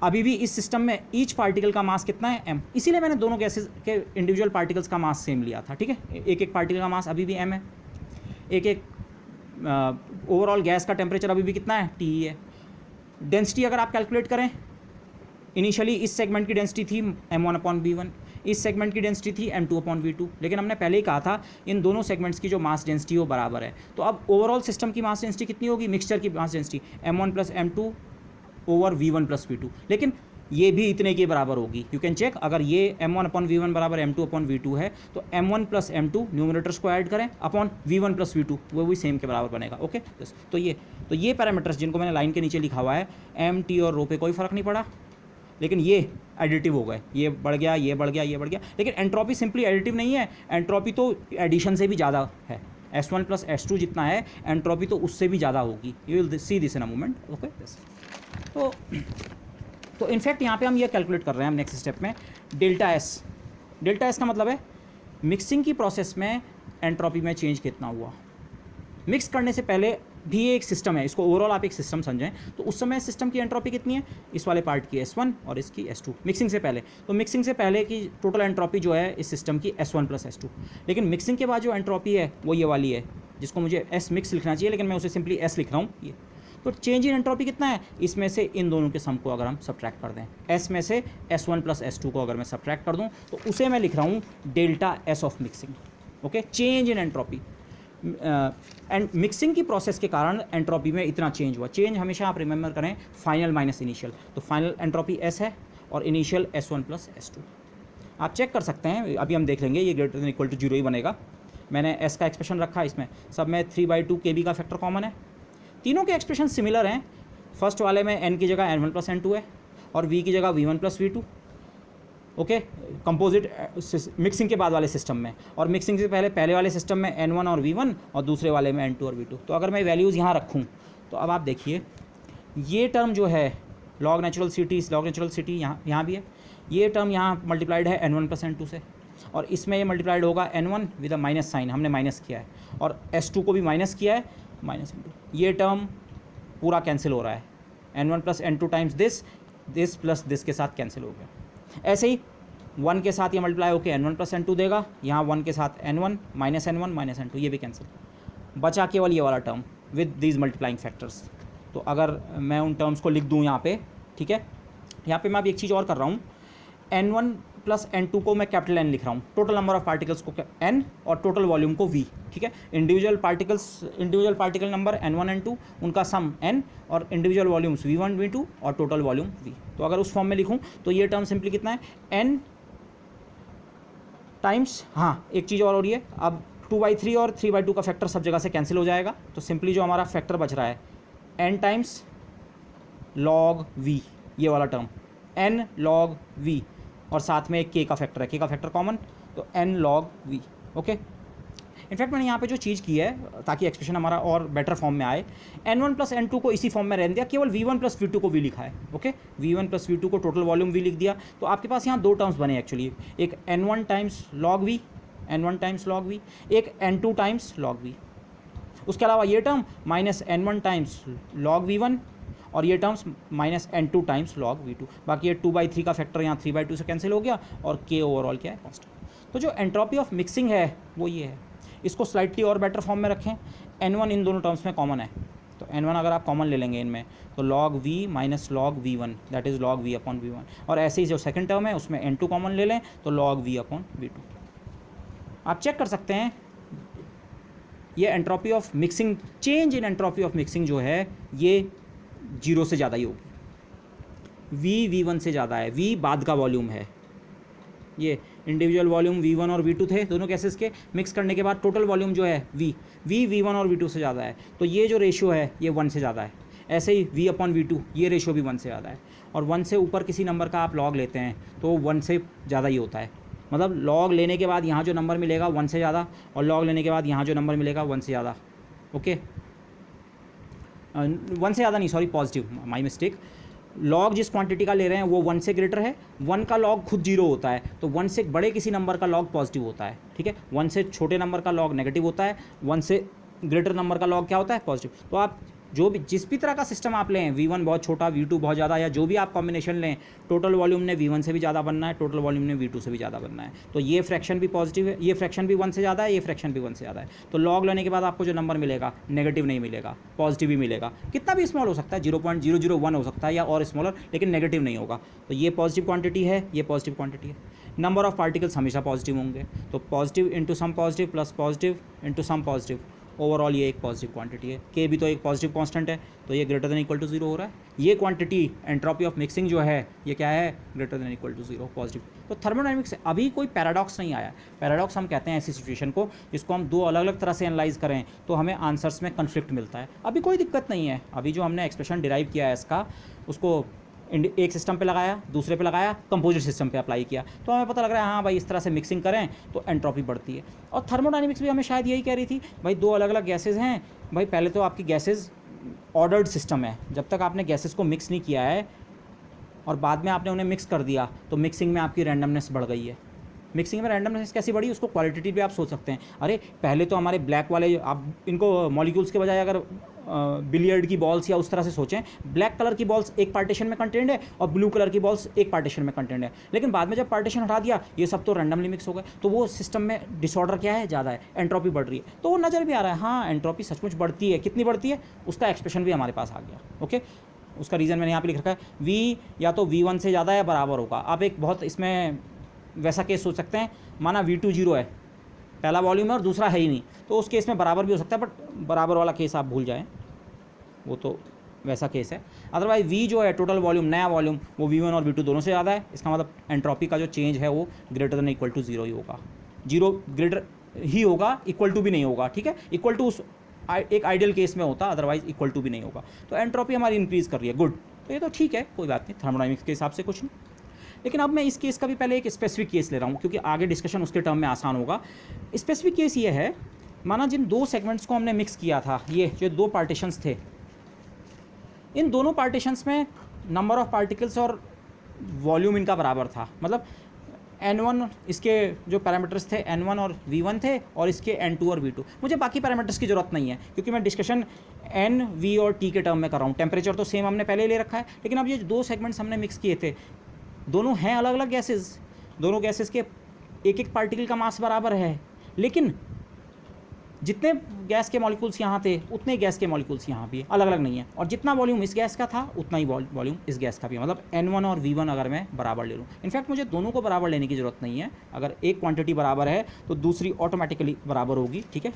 अभी भी इस सिस्टम में ईच पार्टिकल का मास कितना है, m, इसीलिए मैंने दोनों गैसेस के इंडिविजुअल पार्टिकल्स का मास सेम लिया था, ठीक है। एक एक पार्टिकल का मास अभी भी m है, एक ओवरऑल गैस का टेम्परेचर अभी भी कितना है, T है। डेंसिटी अगर आप कैलकुलेट करें, इनिशियली इस सेगमेंट की डेंसिटी थी m1/v1, इस सेगमेंट की डेंसिटी थी m2/v2, लेकिन हमने पहले ही कहा था इन दोनों सेगमेंट्स की जो मास डेंसिटी वो बराबर है। तो अब ओवरऑल सिस्टम की मास डेंसिटी कितनी होगी, मिक्सचर की mass density m1 + m2 / V1 + V2, लेकिन ये भी इतने के बराबर होगी। यू कैन चेक, अगर ये m1/v1 बराबर m2/v2 है तो m1 + m2 न्यूमरेटर्स को ऐड करें अपॉन v1 + v2, वो भी सेम के बराबर बनेगा। ओके तो ये पैरामीटर्स जिनको मैंने लाइन के नीचे लिखा हुआ है, एम टी और रो पे कोई फ़र्क नहीं पड़ा, लेकिन ये एडिटिव हो गए, ये बढ़ गया, ये बढ़ गया, ये बढ़ गया। लेकिन एंट्रोपी सिंपली एडिटिव नहीं है, एंट्रोपी तो एडिशन से भी ज़्यादा है। S1 + S2 जितना है, एंट्रोपी तो उससे भी ज़्यादा होगी। You will see this in a moment. Okay तो इनफैक्ट यहाँ पे हम ये कैलकुलेट कर रहे हैं हम नेक्स्ट स्टेप में डेल्टा एस का मतलब है मिक्सिंग की प्रोसेस में एंट्रोपी में चेंज कितना हुआ। मिक्स करने से पहले भी ये एक सिस्टम है, इसको ओवरऑल आप एक सिस्टम समझें तो उस समय सिस्टम की एंट्रोपी कितनी है, इस वाले पार्ट की S1 और इसकी S2 मिक्सिंग से पहले। तो मिक्सिंग से पहले की टोटल एंट्रोपी जो है इस सिस्टम की S1 + S2, लेकिन मिक्सिंग के बाद जो एंट्रोपी है वो ये वाली है, जिसको मुझे S मिक्स लिखना चाहिए, लेकिन मैं उसे सिंपली S लिख रहा हूँ ये। तो चेंज इन एंट्रोपी कितना है, इसमें से इन दोनों के सम को अगर हम सब्ट्रैक्ट कर दें, S में से S1 + S2 को अगर मैं सब्ट्रैक्ट कर दूं तो उसे मैं लिख रहा हूँ delta S of mixing. Okay, change in entropy and mixing की प्रोसेस के कारण एंट्रोपी में इतना चेंज हुआ। चेंज हमेशा आप रिमेंबर करें फाइनल माइनस इनिशियल, तो फाइनल एंट्रोपी S है और इनिशियल S1 + S2। आप चेक कर सकते हैं, अभी हम देख लेंगे ये ग्रेटर देन इक्वल टू 0 ही बनेगा। मैंने S का एक्सप्रेशन रखा, इसमें सब में 3/2 KB का फैक्टर कॉमन है। तीनों के एक्सप्रेशन सिमिलर हैं। फर्स्ट वाले में n की जगह n1 + n2 है और v की जगह v1 + v2। Okay, composite mixing के बाद वाले सिस्टम में, और मिक्सिंग से पहले वाले सिस्टम में n1 और v1 और दूसरे वाले में n2 और v2। तो अगर मैं वैल्यूज़ यहाँ रखूँ तो अब आप देखिए ये टर्म जो है लॉग नेचुरल सिटी यहाँ भी है, ये टर्म यहाँ मल्टीप्लाइड है n1 + n2 से, और इसमें ये मल्टीप्लाइड होगा n1 with a minus sign, हमने माइनस किया है, और S2 को भी माइनस किया है, -n2। ये टर्म पूरा कैंसिल हो रहा है, n1 + n2 times this plus this के साथ कैंसिल हो गया। ऐसे ही 1 के साथ ये मल्टीप्लाई होकर n1 + n2 देगा, यहाँ 1 के साथ n1 -n1 -n2, ये भी कैंसिल। बचा केवल ये वाला term with these multiplying factors. तो अगर मैं उन टर्म्स को लिख दूँ यहाँ पे, ठीक है, यहाँ पे मैं अब एक चीज़ और कर रहा हूँ, n1 + n2 को मैं कैपिटल N लिख रहा हूँ, टोटल नंबर ऑफ पार्टिकल्स को n और टोटल वॉल्यूम को v, ठीक है। Individual particle number n1 n2 उनका सम n और इंडिविजुअल वॉल्यूम्स v1 v2 और टोटल वॉल्यूम v। तो अगर उस फॉर्म में लिखूँ तो ये टर्म सिंपली कितना है, n टाइम्स, हाँ एक चीज़ और हो रही है, अब 2/3 और 3/2 का फैक्टर सब जगह से कैंसिल हो जाएगा, तो सिंपली जो हमारा फैक्टर बच रहा है n टाइम्स log v, ये वाला टर्म n log v, और साथ में एक k का फैक्टर है, k का फैक्टर कॉमन, तो n log v। Okay, in fact मैंने यहाँ पे जो चीज़ की है ताकि एक्सप्रेशन हमारा और बेटर फॉर्म में आए, n1 + n2 को इसी फॉर्म में रहने दिया, केवल v1 + v2 को v लिखा है। ओके, v1 + v2 को टोटल वॉल्यूम v लिख दिया। तो आपके पास यहाँ दो टर्म्स बने एक्चुअली, एक n1 टाइम्स log v, एक n2 टाइम्स log v। उसके अलावा ये term -n1 times log v1 और ये terms -n2 times log v2। बाकी ये 2/3 का फैक्टर यहाँ 3/2 से कैंसिल हो गया, और k ओवरऑल क्या है, कांस्टेंट। तो जो एंट्रोपी ऑफ मिक्सिंग है वो ये है। इसको स्लाइटली और बेटर फॉर्म में रखें, n1 इन दोनों टर्म्स में कॉमन है, तो n1 अगर आप कॉमन ले लेंगे इनमें तो log v - log v1 that is log v upon v1, और ऐसे ही जो सेकंड टर्म है उसमें n2 कॉमन ले लें तो log v अपॉन v2। आप चेक कर सकते हैं ये entropy of mixing, change in entropy of mixing जो है ये 0 से ज़्यादा ही होगी, v v1 से ज़्यादा है, v बाद का वॉल्यूम है। ये इंडिविजुअल वॉल्यूम v1 और v2 थे दोनों केसेस के, मिक्स करने के बाद टोटल वॉल्यूम जो है v v1 और v2 से ज़्यादा है, तो ये जो रेशियो है ये 1 से ज़्यादा है। ऐसे ही v अपॉन v2 ये रेशियो भी 1 से ज़्यादा है, और 1 से ऊपर किसी नंबर का आप लॉग लेते हैं तो 1 से ज़्यादा ही होता है। मतलब लॉग लेने के बाद यहाँ जो नंबर मिलेगा 1 से ज़्यादा, और लॉग लेने के बाद यहाँ जो नंबर मिलेगा 1 से ज़्यादा। ओके, 1 से ज़्यादा नहीं, sorry positive, my mistake. Log जिस क्वांटिटी का ले रहे हैं वो 1 से ग्रेटर है, 1 का लॉग खुद 0 होता है, तो 1 से बड़े किसी नंबर का लॉग पॉजिटिव होता है, ठीक है। 1 से छोटे नंबर का लॉग नेगेटिव होता है, 1 से ग्रेटर नंबर का लॉग क्या होता है, पॉजिटिव। तो आप जो भी जिस भी तरह का सिस्टम आप लें, v1 बहुत छोटा, v2 बहुत ज़्यादा, या जो भी आप कॉम्बिनेशन लें, टोटल वॉल्यूम ने v1 से भी ज़्यादा बनना है, टोटल वॉल्यूम ने v2 से भी ज़्यादा बनना है। तो ये फ्रैक्शन भी पॉजिटिव है, ये फ्रैक्शन भी 1 से ज़्यादा है, ये फ्रैक्शन भी 1 से ज़्यादा है। तो लॉग लेने के बाद आपको जो नंबर मिलेगा नेगेटिव नहीं मिलेगा, पॉजिटिव ही मिलेगा। कितना भी स्मॉल हो सकता है, 0.001 हो सकता है या और स्मॉलर, लेकिन नेगेटिव नहीं होगा। तो ये पॉजिटिव क्वांटिटी है, ये पॉजिटिव क्वांटिटी है। नंबर ऑफ पार्टिकल्स हमेशा पॉजिटिव होंगे, तो positive into some positive plus positive into some positive, overall ये एक पॉजिटिव क्वांटिटी है, के भी तो एक पॉजिटिव कांस्टेंट है, तो ये greater than equal to zero हो रहा है। ये क्वांटिटी एंट्रोपी ऑफ मिक्सिंग जो है ये क्या है, greater than equal to zero, positive. तो थर्मोडायनेमिक्स से अभी कोई पैराडॉक्स नहीं आया। पैराडॉक्स हम कहते हैं ऐसी सिचुएशन को जिसको हम दो अलग अलग तरह से एनालाइज करें तो हमें आंसर्स में कन्फ्लिक्ट मिलता है। अभी कोई दिक्कत नहीं है। अभी जो हमने एक्सप्रेशन डिराइव किया है इसका, उसको एक सिस्टम पे लगाया, दूसरे पे लगाया, कंपोजिट सिस्टम पे अप्लाई किया, तो हमें पता लग रहा है हाँ भाई इस तरह से मिक्सिंग करें तो एंट्रोपी बढ़ती है। और थर्मोडायनेमिक्स भी हमें शायद यही कह रही थी, भाई दो अलग अलग गैसेज हैं, भाई पहले तो आपकी गैसेज ऑर्डर्ड सिस्टम है, जब तक आपने गैसेज को मिक्स नहीं किया है और बाद में आपने उन्हें मिक्स कर दिया तो मिक्सिंग में आपकी रैंडमनेस बढ़ गई है। मिक्सिंग में रैंडमनेस कैसी बढ़ी, उसको क्वालिटेटिव भी आप सोच सकते हैं। अरे पहले तो हमारे ब्लैक वाले, आप इनको मॉलिक्यूल्स के बजाय अगर बिलियर्ड की बॉल्स या उस तरह से सोचें, ब्लैक कलर की बॉल्स एक पार्टीशन में कंटेंड है और ब्लू कलर की बॉल्स एक पार्टीशन में कंटेंड है, लेकिन बाद में जब पार्टीशन हटा दिया ये सब तो रैंडमली मिक्स हो गए, तो वो सिस्टम में डिसऑर्डर क्या है, ज़्यादा है, एंट्रोपी बढ़ रही है। तो वो नज़र भी आ रहा है, हाँ एंट्रोपी सचमुच बढ़ती है। कितनी बढ़ती है उसका एक्सप्रेशन भी हमारे पास आ गया। ओके, उसका रीज़न मैंने यहाँ पे लिख रखा है, V या तो V1 से ज़्यादा या बराबर होगा। आप एक बहुत इसमें वैसा केस सोच सकते हैं, माना V2 0 है, पहला वॉल्यूम है और दूसरा है ही नहीं, तो उस केस में बराबर भी हो सकता है, बट बराबर वाला केस आप भूल जाएं, वो तो वैसा केस है। अदरवाइज V जो है टोटल वॉल्यूम, नया वॉल्यूम, वो V1 और V2 दोनों से ज़्यादा है। इसका मतलब एंट्रोपी का जो चेंज है वो greater than equal to zero ही होगा। जीरो ग्रेटर ही होगा, इक्वल टू भी नहीं होगा। ठीक है, इक्वल टू उस एक आइडियल केस में होता, अदरवाइज इक्वल टू भी नहीं होगा। तो एंट्रोपी हमारी इंक्रीज़ कर रही है, गुड। तो ये तो ठीक है, कोई बात नहीं, थर्मोडायनेमिक्स के हिसाब से कुछ नहीं। लेकिन अब मैं इस केस का भी पहले एक स्पेसिफिक केस ले रहा हूँ, क्योंकि आगे डिस्कशन उसके टर्म में आसान होगा। स्पेसिफिक केस ये है, माना जिन दो सेगमेंट्स को हमने मिक्स किया था, ये जो दो पार्टीशंस थे, इन दोनों पार्टीशंस में नंबर ऑफ पार्टिकल्स और वॉल्यूम इनका बराबर था। मतलब N1 इसके जो पैरामीटर्स थे N1 और V1 थे, और इसके N2 और V2। मुझे बाकी पैरामीटर्स की ज़रूरत नहीं है, क्योंकि मैं डिस्कशन N, V और T के टर्म में कर रहा हूँ। टेम्परेचर तो सेम हमने पहले ही ले रखा है, लेकिन अब ये दो सेगमेंट्स हमने मिक्स किए थे, दोनों हैं अलग अलग गैसेज, दोनों गैसेज के एक एक पार्टिकल का मास बराबर है, लेकिन जितने गैस के मॉलिक्यूल्स यहाँ थे उतने गैस के मॉलिक्यूल्स यहाँ भी अलग अलग नहीं है, और जितना वॉल्यूम इस गैस का था उतना ही वॉल्यूम इस गैस का भी है। मतलब N1 और V1 अगर मैं बराबर ले लूँ, इनफैक्ट मुझे दोनों को बराबर लेने की ज़रूरत नहीं है। अगर एक क्वांटिटी बराबर है तो दूसरी ऑटोमेटिकली बराबर होगी। ठीक है,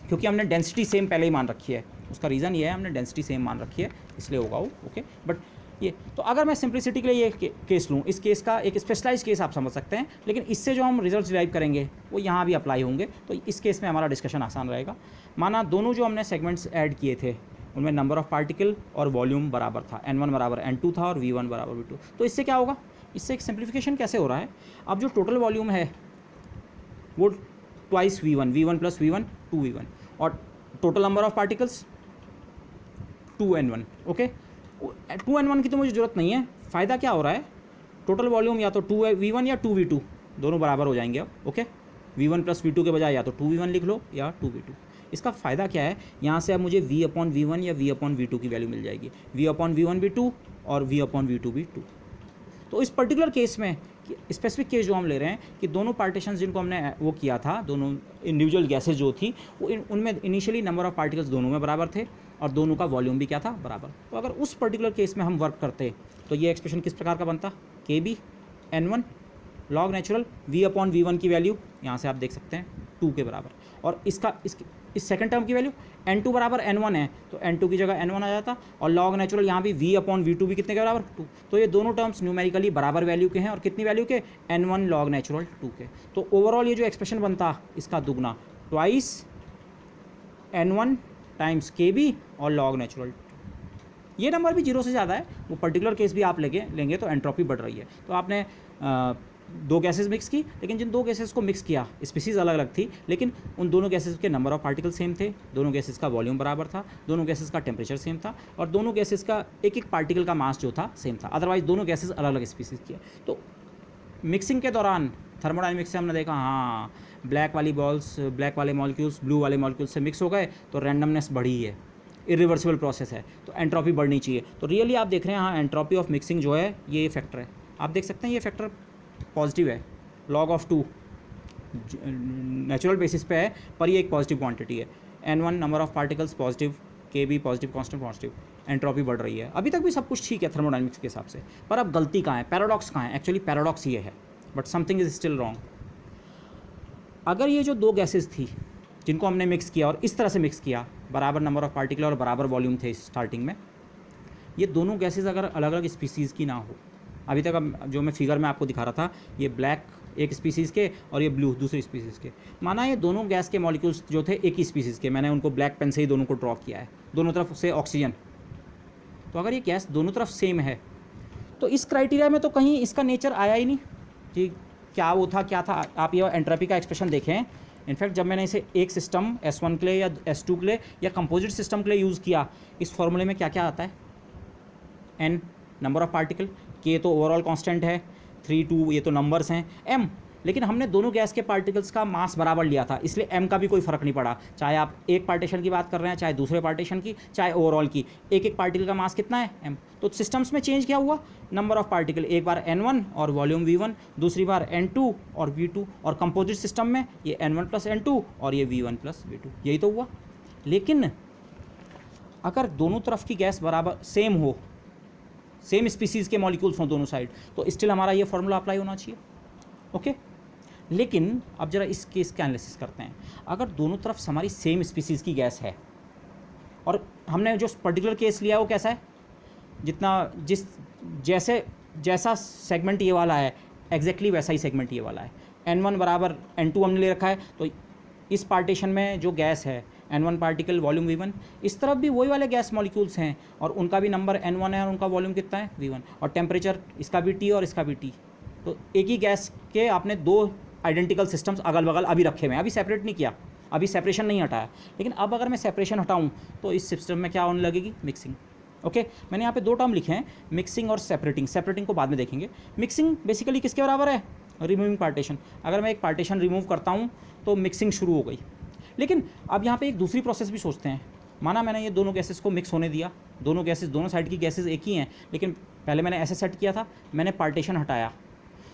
क्योंकि हमने डेंसिटी सेम पहले ही मान रखी है। उसका रीज़न ये है, हमने डेंसिटी सेम मान रखी है, इसलिए होगा वो। ओके, बट ये तो अगर मैं सिंप्लिसिटी के लिए ये केस लूँ, इस केस का एक स्पेशलाइज केस आप समझ सकते हैं, लेकिन इससे जो हम रिजल्ट डिराइव करेंगे वो यहाँ भी अप्लाई होंगे, तो इस केस में हमारा डिस्कशन आसान रहेगा। माना दोनों जो हमने सेगमेंट्स ऐड किए थे उनमें नंबर ऑफ पार्टिकल और वॉल्यूम बराबर था, N1 बराबर N2 था और V1 बराबर V2। तो इससे क्या होगा, इससे एक सिंप्लीफिकेशन कैसे हो रहा है, अब जो टोटल वॉल्यूम है वो twice V1 plus V1 2V1, और total number of particles 2N1। Okay, 2N1 की तो मुझे ज़रूरत नहीं है। फ़ायदा क्या हो रहा है, टोटल वॉल्यूम या तो 2V1 या 2V2 दोनों बराबर हो जाएंगे अब। ओके, V1 प्लस V2 के बजाय या तो 2V1 लिख लो या 2V2। इसका फ़ायदा क्या है, यहाँ से अब मुझे V/V1 या V/V2 की वैल्यू मिल जाएगी। V/V1 भी 2 और V/V2 भी 2। तो इस पर्टिकुलर केस में, स्पेसिफिक केस जो हम ले रहे हैं कि दोनों पार्टीशंस जिनको हमने वो किया था, दोनों इंडिविजुअल गैसेज जो थी वो उनमें इनिशियली नंबर ऑफ पार्टिकल्स दोनों में बराबर थे और दोनों का वॉल्यूम भी क्या था, बराबर। तो अगर उस पर्टिकुलर केस में हम वर्क करते तो ये एक्सप्रेशन किस प्रकार का बनता, KB N1 log natural V/V1 की वैल्यू यहाँ से आप देख सकते हैं 2 के बराबर, और इस सेकंड टर्म की वैल्यू N2 बराबर N1 है तो N2 की जगह N1 आ जाता, और लॉग नेचुरल यहाँ भी V/V2 भी कितने के बराबर, 2। तो ये दोनों टर्म्स न्यूमेरिकली बराबर वैल्यू के हैं, और कितनी वैल्यू के, N1 लॉग नेचुरल 2 के। तो ओवरऑल ये जो एक्सप्रेशन बनता इसका दुगना, ट्वाइस N1 टाइम्स KB और लॉग नेचुरल। ये नंबर भी 0 से ज़्यादा है, वो पर्टिकुलर केस भी आप लेंगे तो एंट्रोपी बढ़ रही है। तो आपने दो गैसेस मिक्स की, लेकिन जिन दो गैसेस को मिक्स किया स्पीसीज़ अलग अलग थी, लेकिन उन दोनों गैसेस के नंबर ऑफ पार्टिकल सेम थे, दोनों गैसेस का वॉल्यूम बराबर था, दोनों गैसेस का टेम्परेचर सेम था, और दोनों गैसेस का एक एक पार्टिकल का मास जो था सेम था। अदरवाइज दोनों गैसेस अलग अलग स्पीसीज़ की है। तो मिक्सिंग के दौरान थर्मोडायनेमिक्स से हमने देखा, हाँ ब्लैक वाले मॉलिक्यूल्स ब्लू वाले मॉलिक्यूल्स से मिक्स हो गए तो रैंडमनेस बढ़ी है, इरिवर्सिबल प्रोसेस है, तो एंट्रोपी बढ़नी चाहिए। तो रियली आप देख रहे हैं, हाँ एंट्रोपी ऑफ मिक्सिंग जो है ये फैक्टर है, आप देख सकते हैं ये फैक्टर पॉजिटिव है, log ऑफ 2 नेचुरल बेसिस पे है, पर ये एक पॉजिटिव क्वांटिटी है। N1 number of particles positive, KB positive constant positive, entropy बढ़ रही है। अभी तक भी सब कुछ ठीक है थर्मोडायनेमिक्स के हिसाब से, पर अब गलती कहाँ है, पैराडॉक्स कहाँ है, एक्चुअली पैराडॉक्स ये है, but something is still wrong. अगर ये जो दो गैसेस थी जिनको हमने मिक्स किया और इस तरह से मिक्स किया, बराबर नंबर ऑफ पार्टिकल और बराबर वॉल्यूम थे स्टार्टिंग में, ये दोनों गैसेज अगर अलग अलग स्पीसीज़ की ना हो, अभी तक अब जो मैं फिगर में आपको दिखा रहा था, ये ब्लैक एक स्पीसीज़ के और ये ब्लू दूसरी स्पीसीज़ के, माना ये दोनों गैस के मॉलिक्यूल्स जो थे एक ही स्पीसीज़ के, मैंने उनको ब्लैक पेन से ही दोनों को ड्रॉ किया है, दोनों तरफ से ऑक्सीजन। तो अगर ये गैस दोनों तरफ सेम है तो इस क्राइटेरिया में तो कहीं इसका नेचर आया ही नहीं कि क्या वो था क्या था। आप ये एंट्रोपी का एक्सप्रेशन देखें, इनफैक्ट जब मैंने इसे एक सिस्टम S1 के लिए या S2 के लिए या कंपोजिट सिस्टम के लिए यूज़ किया, इस फॉर्मूले में क्या क्या आता है, n number of particle, k तो ओवरऑल कांस्टेंट है, 3 2 ये तो नंबर्स हैं, m लेकिन हमने दोनों गैस के पार्टिकल्स का मास बराबर लिया था, इसलिए m का भी कोई फ़र्क नहीं पड़ा, चाहे आप एक पार्टीशन की बात कर रहे हैं, चाहे दूसरे पार्टीशन की, चाहे ओवरऑल की, एक एक पार्टिकल का मास कितना है m। तो सिस्टम्स में चेंज क्या हुआ, नंबर ऑफ पार्टिकल, एक बार n1 और वॉल्यूम v1, दूसरी बार n2 और v2, और कंपोजिट सिस्टम में ये n1 प्लस n2 और ये v1 प्लस v2, यही तो हुआ। लेकिन अगर दोनों तरफ की गैस बराबर सेम हो, सेम स्पीसीज़ के मॉलिक्यूल्स हों दोनों साइड, तो स्टिल हमारा ये फॉर्मूला अप्लाई होना चाहिए, ओके। लेकिन अब जरा इस केस का एनालिसिस करते हैं। अगर दोनों तरफ हमारी सेम स्पीसीज़ की गैस है, और हमने जो पर्टिकुलर केस लिया है वो कैसा है, जैसा सेगमेंट ये वाला है एग्जैक्टली वैसा ही सेगमेंट ये वाला है, n1 बराबर n2 हमने ले रखा है, तो इस पार्टीशन में जो गैस है n1 पार्टिकल वॉल्यूम v1, इस तरफ भी वही वाले गैस मॉलिक्यूल्स हैं और उनका भी नंबर n1 है और उनका वॉल्यूम कितना है v1, और टेम्परेचर इसका भी T और इसका भी T। तो एक ही गैस के आपने दो आइडेंटिकल सिस्टम्स अगल बगल अभी रखे हुए हैं, अभी सेपरेट नहीं किया, अभी सेपरेशन नहीं हटाया। लेकिन अब अगर मैं सेपरेशन हटाऊं तो इस सिस्टम में क्या होने लगेगी, मिक्सिंग, ओके। मैंने यहाँ पे दो टर्म लिखे हैं, मिक्सिंग और सेपरेटिंग। सेपरेटिंग को बाद में देखेंगे। मिक्सिंग बेसिकली किसके बराबर है, रिमूविंग पार्टीशन। अगर मैं एक पार्टीशन रिमूव करता हूँ तो मिक्सिंग शुरू हो गई। लेकिन अब यहाँ पे एक दूसरी प्रोसेस भी सोचते हैं, माना मैंने ये दोनों गैसेस को मिक्स होने दिया, दोनों गैसेस दोनों साइड की गैसेस एक ही हैं, लेकिन पहले मैंने ऐसे सेट किया था, मैंने पार्टीशन हटाया,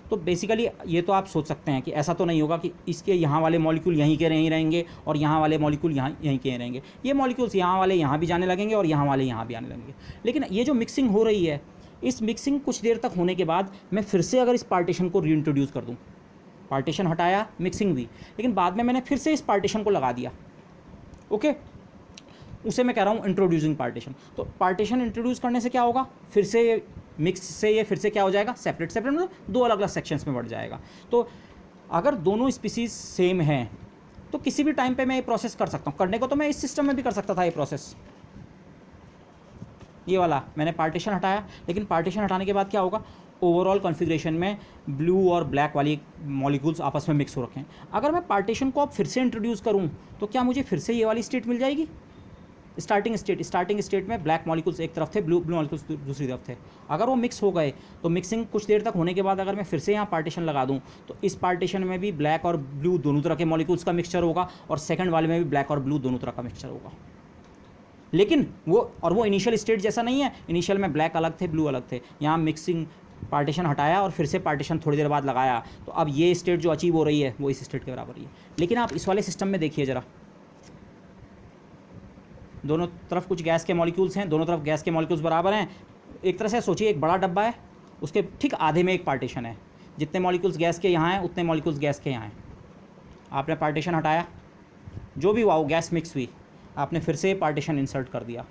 तो बेसिकली ये तो आप सोच सकते हैं कि ऐसा तो नहीं होगा कि इसके यहाँ वाले मॉलिक्यूल यहीं के यहीं रहेंगे और यहाँ वाले मॉलिक्यूल यहीं के रहेंगे, ये मॉलिक्यूल्स यहाँ वाले यहाँ भी जाने लगेंगे और यहाँ वाले यहाँ भी आने लगेंगे। लेकिन ये जो मिक्सिंग हो रही है, इस मिक्सिंग कुछ देर तक होने के बाद मैं फिर से अगर इस पार्टीशन को रीइंट्रोड्यूस कर दूँ, पार्टीशन हटाया, मिक्सिंग हुई, लेकिन बाद में मैंने फिर से इस पार्टीशन को लगा दिया, ओके, उसे मैं कह रहा हूँ इंट्रोड्यूसिंग पार्टीशन। तो पार्टीशन इंट्रोड्यूस करने से क्या होगा, फिर से मिक्स से ये फिर से क्या हो जाएगा, सेपरेट सेपरेट, मतलब दो अलग अलग सेक्शंस में बढ़ जाएगा। तो अगर दोनों स्पीसीज सेम हैं तो किसी भी टाइम पे मैं ये प्रोसेस कर सकता हूँ। करने को तो मैं इस सिस्टम में भी कर सकता था ये प्रोसेस, ये वाला मैंने पार्टीशन हटाया, लेकिन पार्टीशन हटाने के बाद क्या होगा, ओवरऑल कॉन्फ़िगरेशन में ब्लू और ब्लैक वाली मॉलिक्यूल्स आपस में मिक्स हो रखे हैं। अगर मैं पार्टीशन को अब फिर से इंट्रोड्यूस करूँ तो क्या मुझे फिर से ये वाली स्टेट मिल जाएगी, स्टार्टिंग स्टेट में ब्लैक मॉलिक्यूल्स एक तरफ थे, ब्लू मॉलिक्यूल्स दूसरी तरफ थे। अगर वो मिक्स हो गए तो मिक्सिंग कुछ देर तक होने के बाद अगर मैं फिर से यहाँ पार्टीशन लगा दूँ तो इस पार्टीशन में भी ब्लैक और ब्लू दोनों तरह के मॉलिक्यूल्स का मिक्सचर होगा और सेकंड वाले में भी ब्लैक और ब्लू दोनों तरह का मिक्सचर होगा। लेकिन वो इनिशियल स्टेट जैसा नहीं है, इनिशियल में ब्लैक अलग थे, ब्लू अलग थे। यहाँ मिक्सिंग पार्टीशन हटाया और फिर से पार्टीशन थोड़ी देर बाद लगाया, तो अब ये स्टेट जो अचीव हो रही है वो इस स्टेट के बराबर ही है। लेकिन आप इस वाले सिस्टम में देखिए ज़रा, दोनों तरफ कुछ गैस के मॉलिक्यूल्स हैं, दोनों तरफ गैस के मॉलिक्यूल्स बराबर हैं। एक तरह से सोचिए एक बड़ा डब्बा है, उसके ठीक आधे में एक पार्टीशन है, जितने मॉलिक्यूल्स गैस के यहाँ हैं उतने मॉलिक्यूल्स गैस के यहाँ हैं। आपने पार्टीशन हटाया, जो भी हुआ वो गैस मिक्स हुई, आपने फिर से पार्टीशन इंसर्ट कर दिया,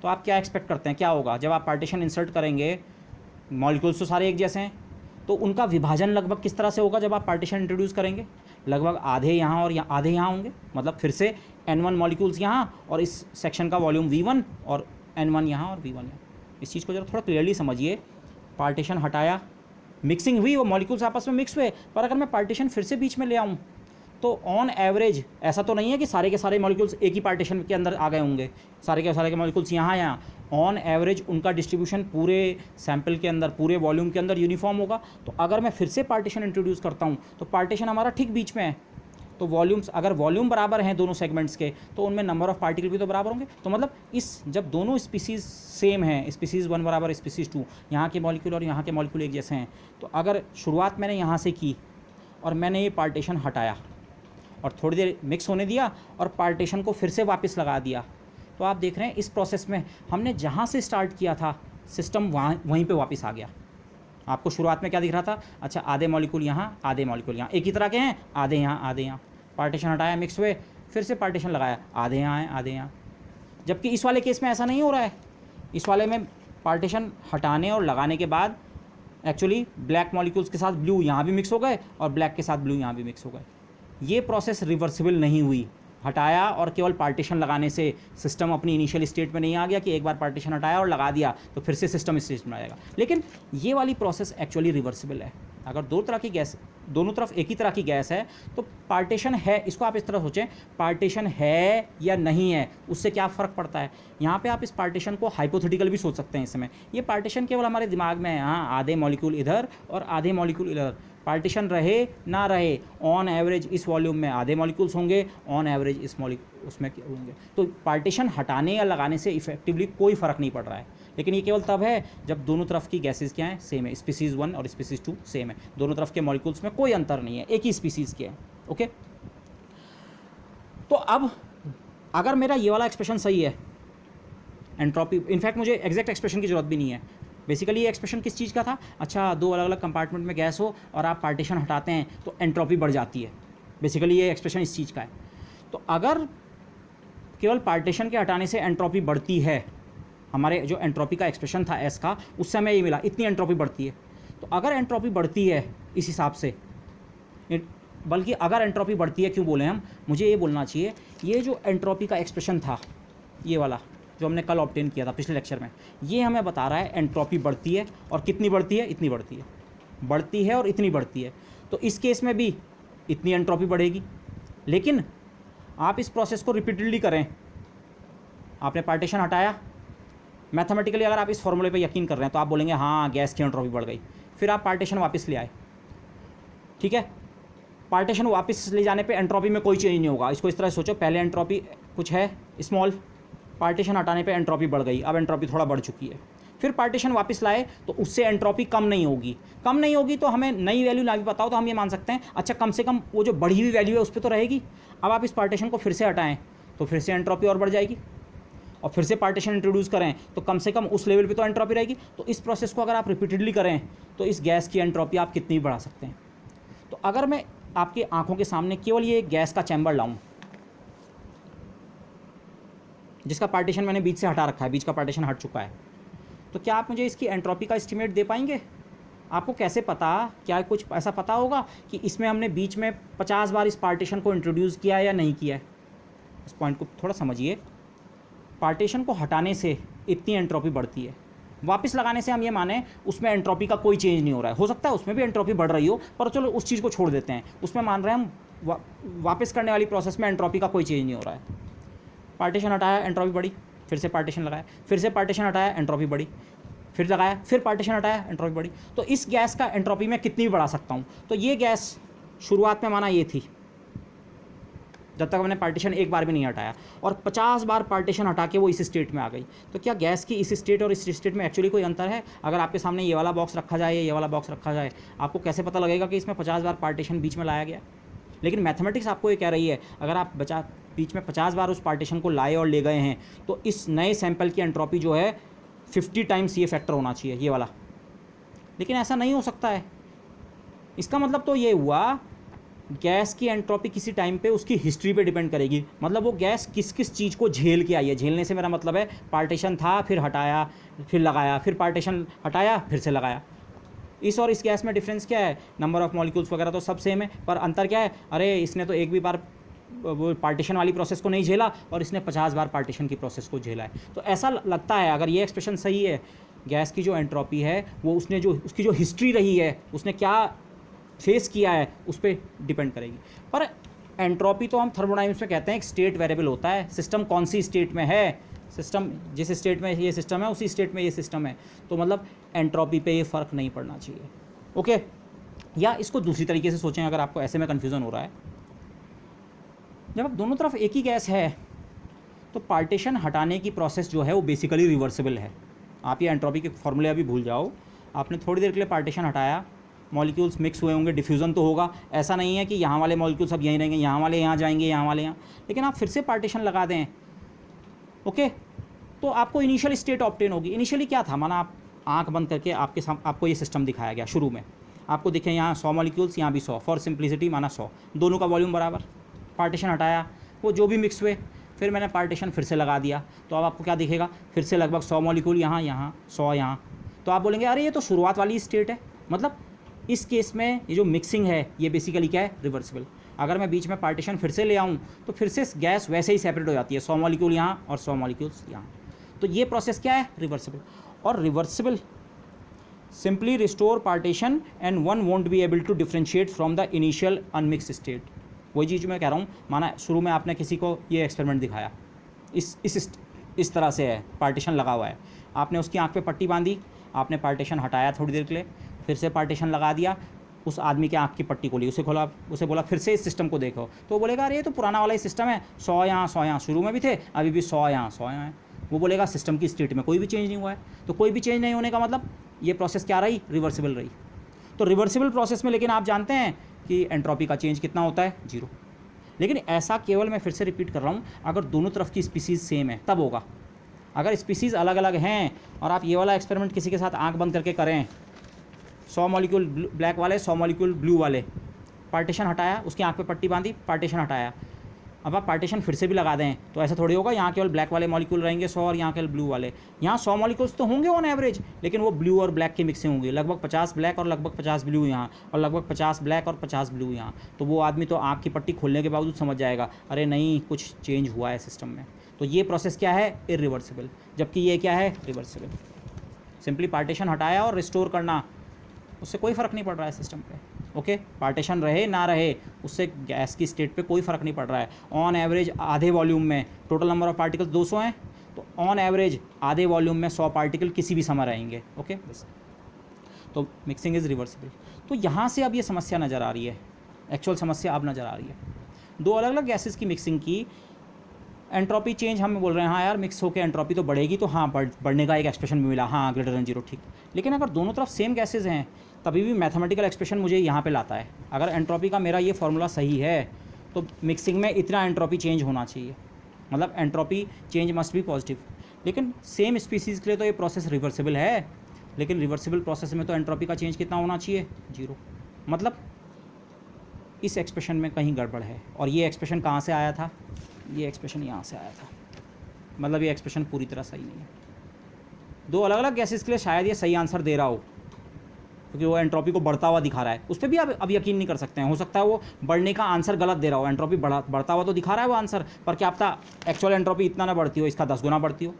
तो आप क्या एक्सपेक्ट करते हैं क्या होगा जब आप पार्टीशन इंसर्ट करेंगे, मॉलिक्यूल्स तो सारे एक जैसे हैं, तो उनका विभाजन लगभग किस तरह से होगा जब आप पार्टीशन इंट्रोड्यूस करेंगे, लगभग आधे यहाँ और आधे यहाँ होंगे, मतलब फिर से n1 मॉलिक्यूल्स यहाँ और इस सेक्शन का वॉल्यूम v1 और n1 यहाँ और v1 यहाँ। इस चीज़ को जरा थोड़ा क्लियरली समझिए। पार्टीशन हटाया, मिक्सिंग हुई, वो मॉलिक्यूल्स आपस में मिक्स हुए, पर अगर मैं पार्टीशन फिर से बीच में ले आऊँ तो ऑन एवरेज ऐसा तो नहीं है कि सारे के सारे मॉलिक्यूल्स एक ही पार्टीशन के अंदर आ गए होंगे, सारे के मॉलिक्यूल्स यहाँ ऑन एवरेज उनका डिस्ट्रीब्यूशन पूरे सैंपल के अंदर, पूरे वॉल्यूम के अंदर यूनिफॉर्म होगा। तो अगर मैं फिर से पार्टीशन इंट्रोड्यूस करता हूँ तो पार्टीशन हमारा ठीक बीच में है, तो वॉल्यूम्स अगर वॉल्यूम बराबर हैं दोनों सेगमेंट्स के तो उनमें नंबर ऑफ पार्टिकल भी तो बराबर होंगे। तो मतलब जब दोनों स्पीसीज़ सेम हैं, स्पीसीज़ 1 बराबर स्पीसीज़ 2, यहाँ के मॉलिक्यूल और यहाँ के मॉलिक्यूल एक जैसे हैं, तो अगर शुरुआत मैंने यहाँ से की और मैंने ये पार्टीशन हटाया और थोड़ी देर मिक्स होने दिया और पार्टीशन को फिर से वापस लगा दिया, तो आप देख रहे हैं इस प्रोसेस में हमने जहाँ से स्टार्ट किया था सिस्टम वहीं पे वापस आ गया। आपको शुरुआत में क्या दिख रहा था, अच्छा आधे मॉलिक्यूल यहाँ, आधे मॉलिक्यूल यहाँ, एक ही तरह के हैं, आधे यहाँ आधे यहाँ, पार्टीशन हटाया, मिक्स हुए, फिर से पार्टीशन लगाया, आधे यहाँ हैं आधे यहाँ। जबकि इस वाले केस में ऐसा नहीं हो रहा है। इस वाले में पार्टीशन हटाने और लगाने के बाद एक्चुअली ब्लैक मॉलिक्यूल्स के साथ ब्लू यहाँ भी मिक्स हो गए और ब्लैक के साथ ब्लू यहाँ भी मिक्स हो गए। ये प्रोसेस रिवर्सिबल नहीं हुई। हटाया और केवल पार्टीशन लगाने से सिस्टम अपनी इनिशियल स्टेट में नहीं आ गया कि एक बार पार्टीशन हटाया और लगा दिया तो फिर से सिस्टम स्टेट में आएगा। लेकिन ये वाली प्रोसेस एक्चुअली रिवर्सिबल है। अगर दो तरह की गैस, दोनों तरफ एक ही तरह की गैस है तो पार्टीशन है, इसको आप इस तरह सोचें, पार्टीशन है या नहीं है उससे क्या फ़र्क पड़ता है। यहाँ पे आप इस पार्टीशन को हाइपोथेटिकल भी सोच सकते हैं। इस समय ये पार्टीशन केवल हमारे दिमाग में है, हाँ आधे मॉलिक्यूल इधर और आधे मॉलिक्यूल इधर, पार्टीशन रहे ना रहे, ऑन एवरेज इस वॉल्यूम में आधे मॉलिक्यूल्स होंगे, ऑन एवरेज इस उसमें होंगे। तो पार्टीशन हटाने या लगाने से इफेक्टिवली कोई फ़र्क नहीं पड़ रहा है। लेकिन ये केवल तब है जब दोनों तरफ की गैसेस क्या हैं, सेम है, स्पीसीज़ 1 और स्पीसीज़ 2 सेम है, दोनों तरफ के मॉलिक्यूल्स में कोई अंतर नहीं है, एक ही स्पीसीज़ के हैं। ओके, तो अब अगर मेरा ये वाला एक्सप्रेशन सही है, एंट्रोपी, इनफैक्ट मुझे एग्जैक्ट एक्सप्रेशन की जरूरत भी नहीं है। बेसिकली ये एक्सप्रेशन किस चीज़ का था, अच्छा दो अलग अलग कंपार्टमेंट में गैस हो और आप पार्टीशन हटाते हैं तो एंट्रोपी बढ़ जाती है। बेसिकली ये एक्सप्रेशन इस चीज़ का है। तो अगर केवल पार्टीशन के हटाने से एंट्रोपी बढ़ती है, हमारे जो एंट्रोपी का एक्सप्रेशन था एस का, उससे हमें ये मिला इतनी एंट्रोपी बढ़ती है। तो अगर एंट्रोपी बढ़ती है इस हिसाब से, बल्कि अगर एंट्रोपी बढ़ती है क्यों बोले हम, मुझे ये बोलना चाहिए ये जो एंट्रोपी का एक्सप्रेशन था ये वाला जो हमने कल ऑब्टेन किया था पिछले लेक्चर में, ये हमें बता रहा है एंट्रोपी बढ़ती है और कितनी बढ़ती है, इतनी बढ़ती है, बढ़ती है और इतनी बढ़ती है। तो इस केस में भी इतनी एंट्रोपी बढ़ेगी। लेकिन आप इस प्रोसेस को रिपीटेडली करें, आपने पार्टीशन हटाया, मैथमेटिकली अगर आप इस फॉर्मूले पे यकीन कर रहे हैं तो आप बोलेंगे हाँ गैस की एंट्रोपी बढ़ गई। फिर आप पार्टीशन वापस ले आए, ठीक है, पार्टीशन वापस ले जाने पे एंट्रोपी में कोई चेंज नहीं होगा। इसको इस तरह सोचो, पहले एंट्रोपी कुछ है स्मॉल, पार्टीशन हटाने पे एंट्रोपी बढ़ गई, अब एंट्रोपी थोड़ा बढ़ चुकी है। फिर पार्टीशन वापस लाए तो उससे एंट्रोपी कम नहीं होगी, कम नहीं होगी तो हमें नई वैल्यू ना भी पता हो तो हम ये मान सकते हैं अच्छा कम से कम वो जो बढ़ी हुई वैल्यू है उस पर तो रहेगी। अब आप इस पार्टीशन को फिर से हटाएं तो फिर से एंट्रोपी और बढ़ जाएगी, और फिर से पार्टीशन इंट्रोड्यूस करें तो कम से कम उस लेवल पे तो एंट्रोपी रहेगी। तो इस प्रोसेस को अगर आप रिपीटेडली करें तो इस गैस की एंट्रोपी आप कितनी बढ़ा सकते हैं। तो अगर मैं आपकी आंखों के सामने केवल ये गैस का चैम्बर लाऊं जिसका पार्टीशन मैंने बीच से हटा रखा है, बीच का पार्टीशन हट चुका है, तो क्या आप मुझे इसकी एंट्रोपी का एस्टिमेट दे पाएंगे? आपको कैसे पता, क्या कुछ ऐसा पता होगा कि इसमें हमने बीच में 50 बार इस पार्टीशन को इंट्रोड्यूस किया या नहीं किया है? इस पॉइंट को थोड़ा समझिए। पार्टीशन को हटाने से इतनी एंट्रोपी बढ़ती है, वापस लगाने से हम ये माने उसमें एंट्रोपी का कोई चेंज नहीं हो रहा है। हो सकता है उसमें भी एंट्रोपी बढ़ रही हो, पर चलो उस चीज़ को छोड़ देते हैं, उसमें मान रहे हैं हम वापस करने वाली प्रोसेस में एंट्रोपी का कोई चेंज नहीं हो रहा है। पार्टीशन हटाया एंट्रोपी बढ़ी, फिर से पार्टीशन लगाया, फिर से पार्टीशन हटाया एंट्रोपी बढ़ी, फिर लगाया, फिर पार्टीशन हटाया एंट्रोपी बढ़ी। तो इस गैस का एंट्रोपी मैं कितनी भी बढ़ा सकता हूँ। तो ये गैस शुरुआत में माना ये थी जब तक हमने पार्टीशन एक बार भी नहीं हटाया, और 50 बार पार्टीशन हटा के वो इस स्टेट में आ गई। तो क्या गैस की इस स्टेट और इस स्टेट में एक्चुअली कोई अंतर है? अगर आपके सामने ये वाला बॉक्स रखा जाए, ये वाला बॉक्स रखा जाए, आपको कैसे पता लगेगा कि इसमें 50 बार पार्टीशन बीच में लाया गया? लेकिन मैथमेटिक्स आपको ये कह रही है अगर आप बीच में 50 बार उस पार्टीशन को लाए और ले गए हैं तो इस नए सैंपल की एंट्रोपी जो है 50 टाइम्स ये फैक्टर होना चाहिए, ये वाला। लेकिन ऐसा नहीं हो सकता है। इसका मतलब तो ये हुआ गैस की एंट्रोपी किसी टाइम पे उसकी हिस्ट्री पे डिपेंड करेगी, मतलब वो गैस किस किस चीज़ को झेल के आई है। झेलने से मेरा मतलब है पार्टीशन था, फिर हटाया, फिर लगाया, फिर पार्टीशन हटाया, फिर से लगाया। इस और इस गैस में डिफरेंस क्या है? नंबर ऑफ़ मॉलिक्यूल्स वगैरह तो सब सेम है, पर अंतर क्या है? अरे इसने तो एक भी बार वो पार्टीशन वाली प्रोसेस को नहीं झेला और इसने 50 बार पार्टीशन की प्रोसेस को झेला है। तो ऐसा लगता है अगर ये एक्सप्रेशन सही है, गैस की जो एंट्रोपी है वो उसकी जो हिस्ट्री रही है, उसने क्या फेस किया है, उस पर डिपेंड करेगी। पर एंट्रोपी तो हम थर्मोडायनामिक्स में कहते हैं एक स्टेट वेरिएबल होता है। सिस्टम कौन सी स्टेट में है, सिस्टम जिस स्टेट में ये सिस्टम है उसी स्टेट में ये सिस्टम है, तो मतलब एंट्रोपी पे ये फ़र्क नहीं पड़ना चाहिए। ओके, या इसको दूसरी तरीके से सोचें अगर आपको ऐसे में कन्फ्यूज़न हो रहा है, जब आप दोनों तरफ एक ही गैस है तो पार्टीशन हटाने की प्रोसेस जो है वो बेसिकली रिवर्सिबल है। आप ये एंट्रोपी के फॉर्मूले अभी भूल जाओ। आपने थोड़ी देर के लिए पार्टीशन हटाया, मॉलिक्यूल्स मिक्स हुए होंगे, डिफ्यूज़न तो होगा, ऐसा नहीं है कि यहाँ वाले मॉलिक्यूल्स अब यहीं रहेंगे, यहाँ वाले यहाँ जाएंगे, यहाँ वाले यहाँ, लेकिन आप फिर से पार्टीशन लगा दें, ओके, तो आपको इनिशियल स्टेट ऑब्टेन होगी। इनिशियली क्या था, माना आप आंख बंद करके आपको ये सिस्टम दिखाया गया, शुरू में आपको दिखे यहाँ 100 मॉलिक्यूल्स, यहाँ भी 100, फॉर सिंप्लिसिटी माना 100, दोनों का वॉल्यूम बराबर। पार्टीशन हटाया, वो जो भी मिक्स हुए, फिर मैंने पार्टीशन फिर से लगा दिया, तो अब आपको क्या दिखेगा, फिर से लगभग 100 मॉलिक्यूल यहाँ, यहाँ 100 यहाँ। तो आप बोलेंगे अरे ये तो शुरुआत वाली स्टेट है। मतलब इस केस में ये जो मिक्सिंग है ये बेसिकली क्या है, रिवर्सिबल। अगर मैं बीच में पार्टीशन फिर से ले आऊँ तो फिर से गैस वैसे ही सेपरेट हो जाती है, 100 मॉलिक्यूल यहाँ और 100 मॉलिक्यूल्स यहाँ। तो ये प्रोसेस क्या है, रिवर्सिबल। और reversible simply restore partition and one won't be able to differentiate from the initial unmix state. वही चीज़ मैं कह रहा हूँ, माना शुरू में आपने किसी को ये एक्सपेरिमेंट दिखाया, इस तरह से है, पार्टीशन लगा हुआ है, आपने उसकी आँख पे पट्टी बांधी, आपने पार्टीशन हटाया थोड़ी देर के लिए, फिर से पार्टीशन लगा दिया, उस आदमी के आँख की पट्टी खोली, उसे खोला, उसे बोला फिर से इस सिस्टम को देखो, तो वो बोलेगा अरे ये तो पुराना वाला ही सिस्टम है, 100 यहाँ 100 यहाँ, शुरू में भी थे, अभी भी 100 यहाँ 100 यहाँ है। वो बोलेगा सिस्टम की स्टेट में कोई भी चेंज नहीं हुआ है। तो कोई भी चेंज नहीं होने का मतलब ये प्रोसेस क्या रही, रिवर्सिबल रही। तो रिवर्सिबल प्रोसेस में लेकिन आप जानते हैं कि एंट्रोपी का चेंज कितना होता है, 0। लेकिन ऐसा केवल, मैं फिर से रिपीट कर रहा हूँ, अगर दोनों तरफ की स्पीसीज़ सेम है तब होगा। अगर स्पीसीज़ अलग अलग हैं और आप ये वाला एक्सपेरिमेंट किसी के साथ आंख बंद करके करें, 100 मॉलिक्यूल ब्लैक वाले, 100 मॉलिक्यूल ब्लू वाले, पार्टीशन हटाया, उसकी आंख पे पट्टी बांधी, पार्टीशन हटाया, अब आप पार्टीशन फिर से भी लगा दें तो ऐसा थोड़ी होगा, यहाँ केवल ब्लैक वाले मॉलिक्यूल रहेंगे 100 और यहाँ केवल ब्लू वाले। यहाँ 100 मॉलिक्यूल्स तो होंगे ऑन एवरेज, लेकिन वो ब्लू और ब्लैक की मिक्सिंग होंगी, लगभग 50 ब्लैक और लगभग 50 ब्लू यहाँ, और लगभग 50 ब्लैक और 50 ब्लू यहाँ। तो वो आदमी तो आँख की पट्टी खोलने के बावजूद समझ जाएगा अरे नहीं कुछ चेंज हुआ है सिस्टम में। तो ये प्रोसेस क्या है, इरिवर्सिबल, जबकि ये क्या है, रिवर्सिबल। सिंपली पार्टीशन हटाया और रिस्टोर करना, उससे कोई फ़र्क नहीं पड़ रहा है सिस्टम पे। ओके, पार्टीशन रहे ना रहे उससे गैस की स्टेट पे कोई फ़र्क नहीं पड़ रहा है। ऑन एवरेज आधे वॉल्यूम में टोटल नंबर ऑफ पार्टिकल्स 200 हैं, तो ऑन एवरेज आधे वॉल्यूम में 100 पार्टिकल किसी भी समय रहेंगे। ओके, बस। तो मिक्सिंग इज़ रिवर्सिबल। तो यहाँ से अब ये समस्या नज़र आ रही है, एक्चुअल समस्या अब नज़र आ रही है। दो अलग अलग गैसेस की मिक्सिंग की, एंट्रोपी चेंज हम बोल रहे हैं, हाँ यार मिक्स होकर एंट्रोपी तो बढ़ेगी, तो हाँ बढ़ने का एक एक्सप्रेशन भी मिला, हाँ ग्रेटर देन 0, ठीक। लेकिन अगर दोनों तरफ सेम गैसेज हैं तभी भी मैथमेटिकल एक्सप्रेशन मुझे यहाँ पे लाता है। अगर एंट्रोपी का मेरा ये फॉर्मूला सही है तो मिक्सिंग में इतना एंट्रोपी चेंज होना चाहिए, मतलब entropy change must be positive. लेकिन सेम स्पीसीज़ के लिए तो ये प्रोसेस रिवर्सिबल है, लेकिन रिवर्सिबल प्रोसेस में तो एंट्रोपी का चेंज कितना होना चाहिए, 0। मतलब इस एक्सप्रेशन में कहीं गड़बड़ है। और ये एक्सप्रेशन कहाँ से आया था, ये एक्सप्रेशन यहाँ से आया था, मतलब ये एक्सप्रेशन पूरी तरह सही नहीं है। दो अलग अलग गैसेस के लिए शायद ये सही आंसर दे रहा हो, क्योंकि वो एंट्रोपी को बढ़ता हुआ दिखा रहा है, उस पर भी आप अब यकीन नहीं कर सकते हैं। हो सकता है वो बढ़ने का आंसर गलत दे रहा हो, एंट्रोपी बढ़ता हुआ तो दिखा रहा है वो आंसर, पर क्या पता एक्चुअल एंट्रोपी इतना ना बढ़ती हो, इसका 10 गुना बढ़ती हो।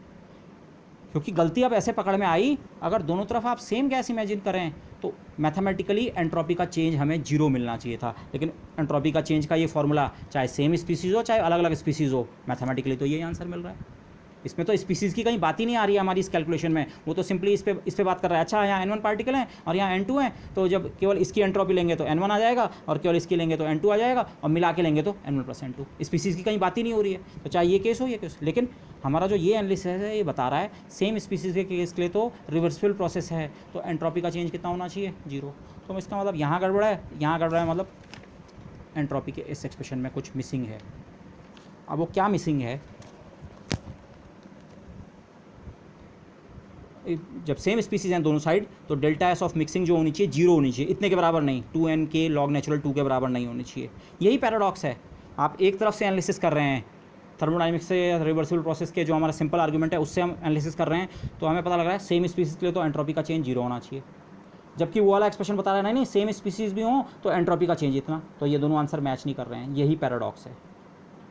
क्योंकि गलती अब ऐसे पकड़ में आई, अगर दोनों तरफ आप सेम गैस इमेजिन करें तो मैथमेटिकली एंट्रोपी का चेंज हमें 0 मिलना चाहिए था। लेकिन एंट्रोपी का चेंज का ये फॉर्मूला चाहे सेम स्पीसीज़ हो चाहे अलग अलग स्पीसीज़ हो, मैथमेटिकली तो यही आंसर मिल रहा है। इसमें तो स्पीसीज़ की कहीं बात ही नहीं आ रही है हमारी इस कैलकुलेशन में, वो तो सिंपली इस पे बात कर रहा है। अच्छा यहाँ N1 पार्टिकल हैं और यहाँ N2 हैं, तो जब केवल इसकी एंट्रोपी लेंगे तो N1 आ जाएगा और केवल इसकी लेंगे तो N2 आ जाएगा, और मिला के लेंगे तो N1 + N2। स्पीसीज़ की कहीं बात ही नहीं हो रही है, तो चाहे ये केस हो ये केस। लेकिन हमारा जो ये एनालिसिस है ये बता रहा है सेम स्पीसीज़ के केस के लिए तो रिवर्सिबल प्रोसेस है, तो एंट्रोपी का चेंज कितना होना चाहिए, 0। तो इसका मतलब यहाँ गड़बड़ है, यहाँ गड़बड़ है, मतलब एंट्रोपी के इस एक्सप्रेशन में कुछ मिसिंग है। अब वो क्या मिसिंग है, जब सेम स्पीसीज़ हैं दोनों साइड तो डेल्टा एस ऑफ मिक्सिंग जो होनी चाहिए 0 होनी चाहिए, इतने के बराबर नहीं, 2n के लॉग नेचुरल 2 के बराबर नहीं होनी चाहिए। यही पैराडॉक्स है, आप एक तरफ से एनालिसिस कर रहे हैं थर्मोडायनेमिक्स से या रिवर्सिबल प्रोसेस के जो हमारा सिंपल आर्गूमेंट है उससे हम एनालिसिस कर रहे हैं, तो हमें पता लग रहा है सेम स्पीसीज़ के लिए तो एंट्रोपी का चेंज 0 होना चाहिए, जबकि वो वाला एक्सप्रेशन बता रहा है नहीं सेम स्पीसीज़ भी हों तो एंट्रोपी का चेंज इतना। तो ये दोनों आंसर मैच नहीं कर रहे हैं, यही पैराडॉक्स है।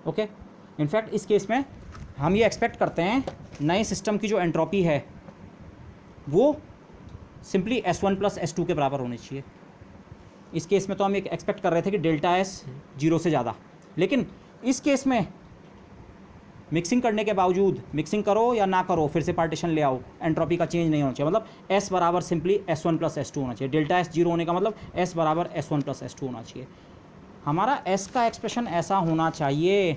ओके, इनफैक्ट इस केस में हम ये एक्सपेक्ट करते हैं नए सिस्टम की जो एंट्रोपी है वो सिंपली S1 + S2 के बराबर होनी चाहिए। इस केस में तो हम एक एक्सपेक्ट कर रहे थे कि डेल्टा S 0 से ज़्यादा, लेकिन इस केस में मिक्सिंग करने के बावजूद, मिक्सिंग करो या ना करो फिर से पार्टीशन ले आओ, एंट्रोपी का चेंज नहीं होना चाहिए। मतलब S बराबर सिंपली S1 + S2 होना चाहिए। डेल्टा S 0 होने का मतलब S बराबर S1 + S2 होना चाहिए। हमारा S का एक्सप्रेशन ऐसा होना चाहिए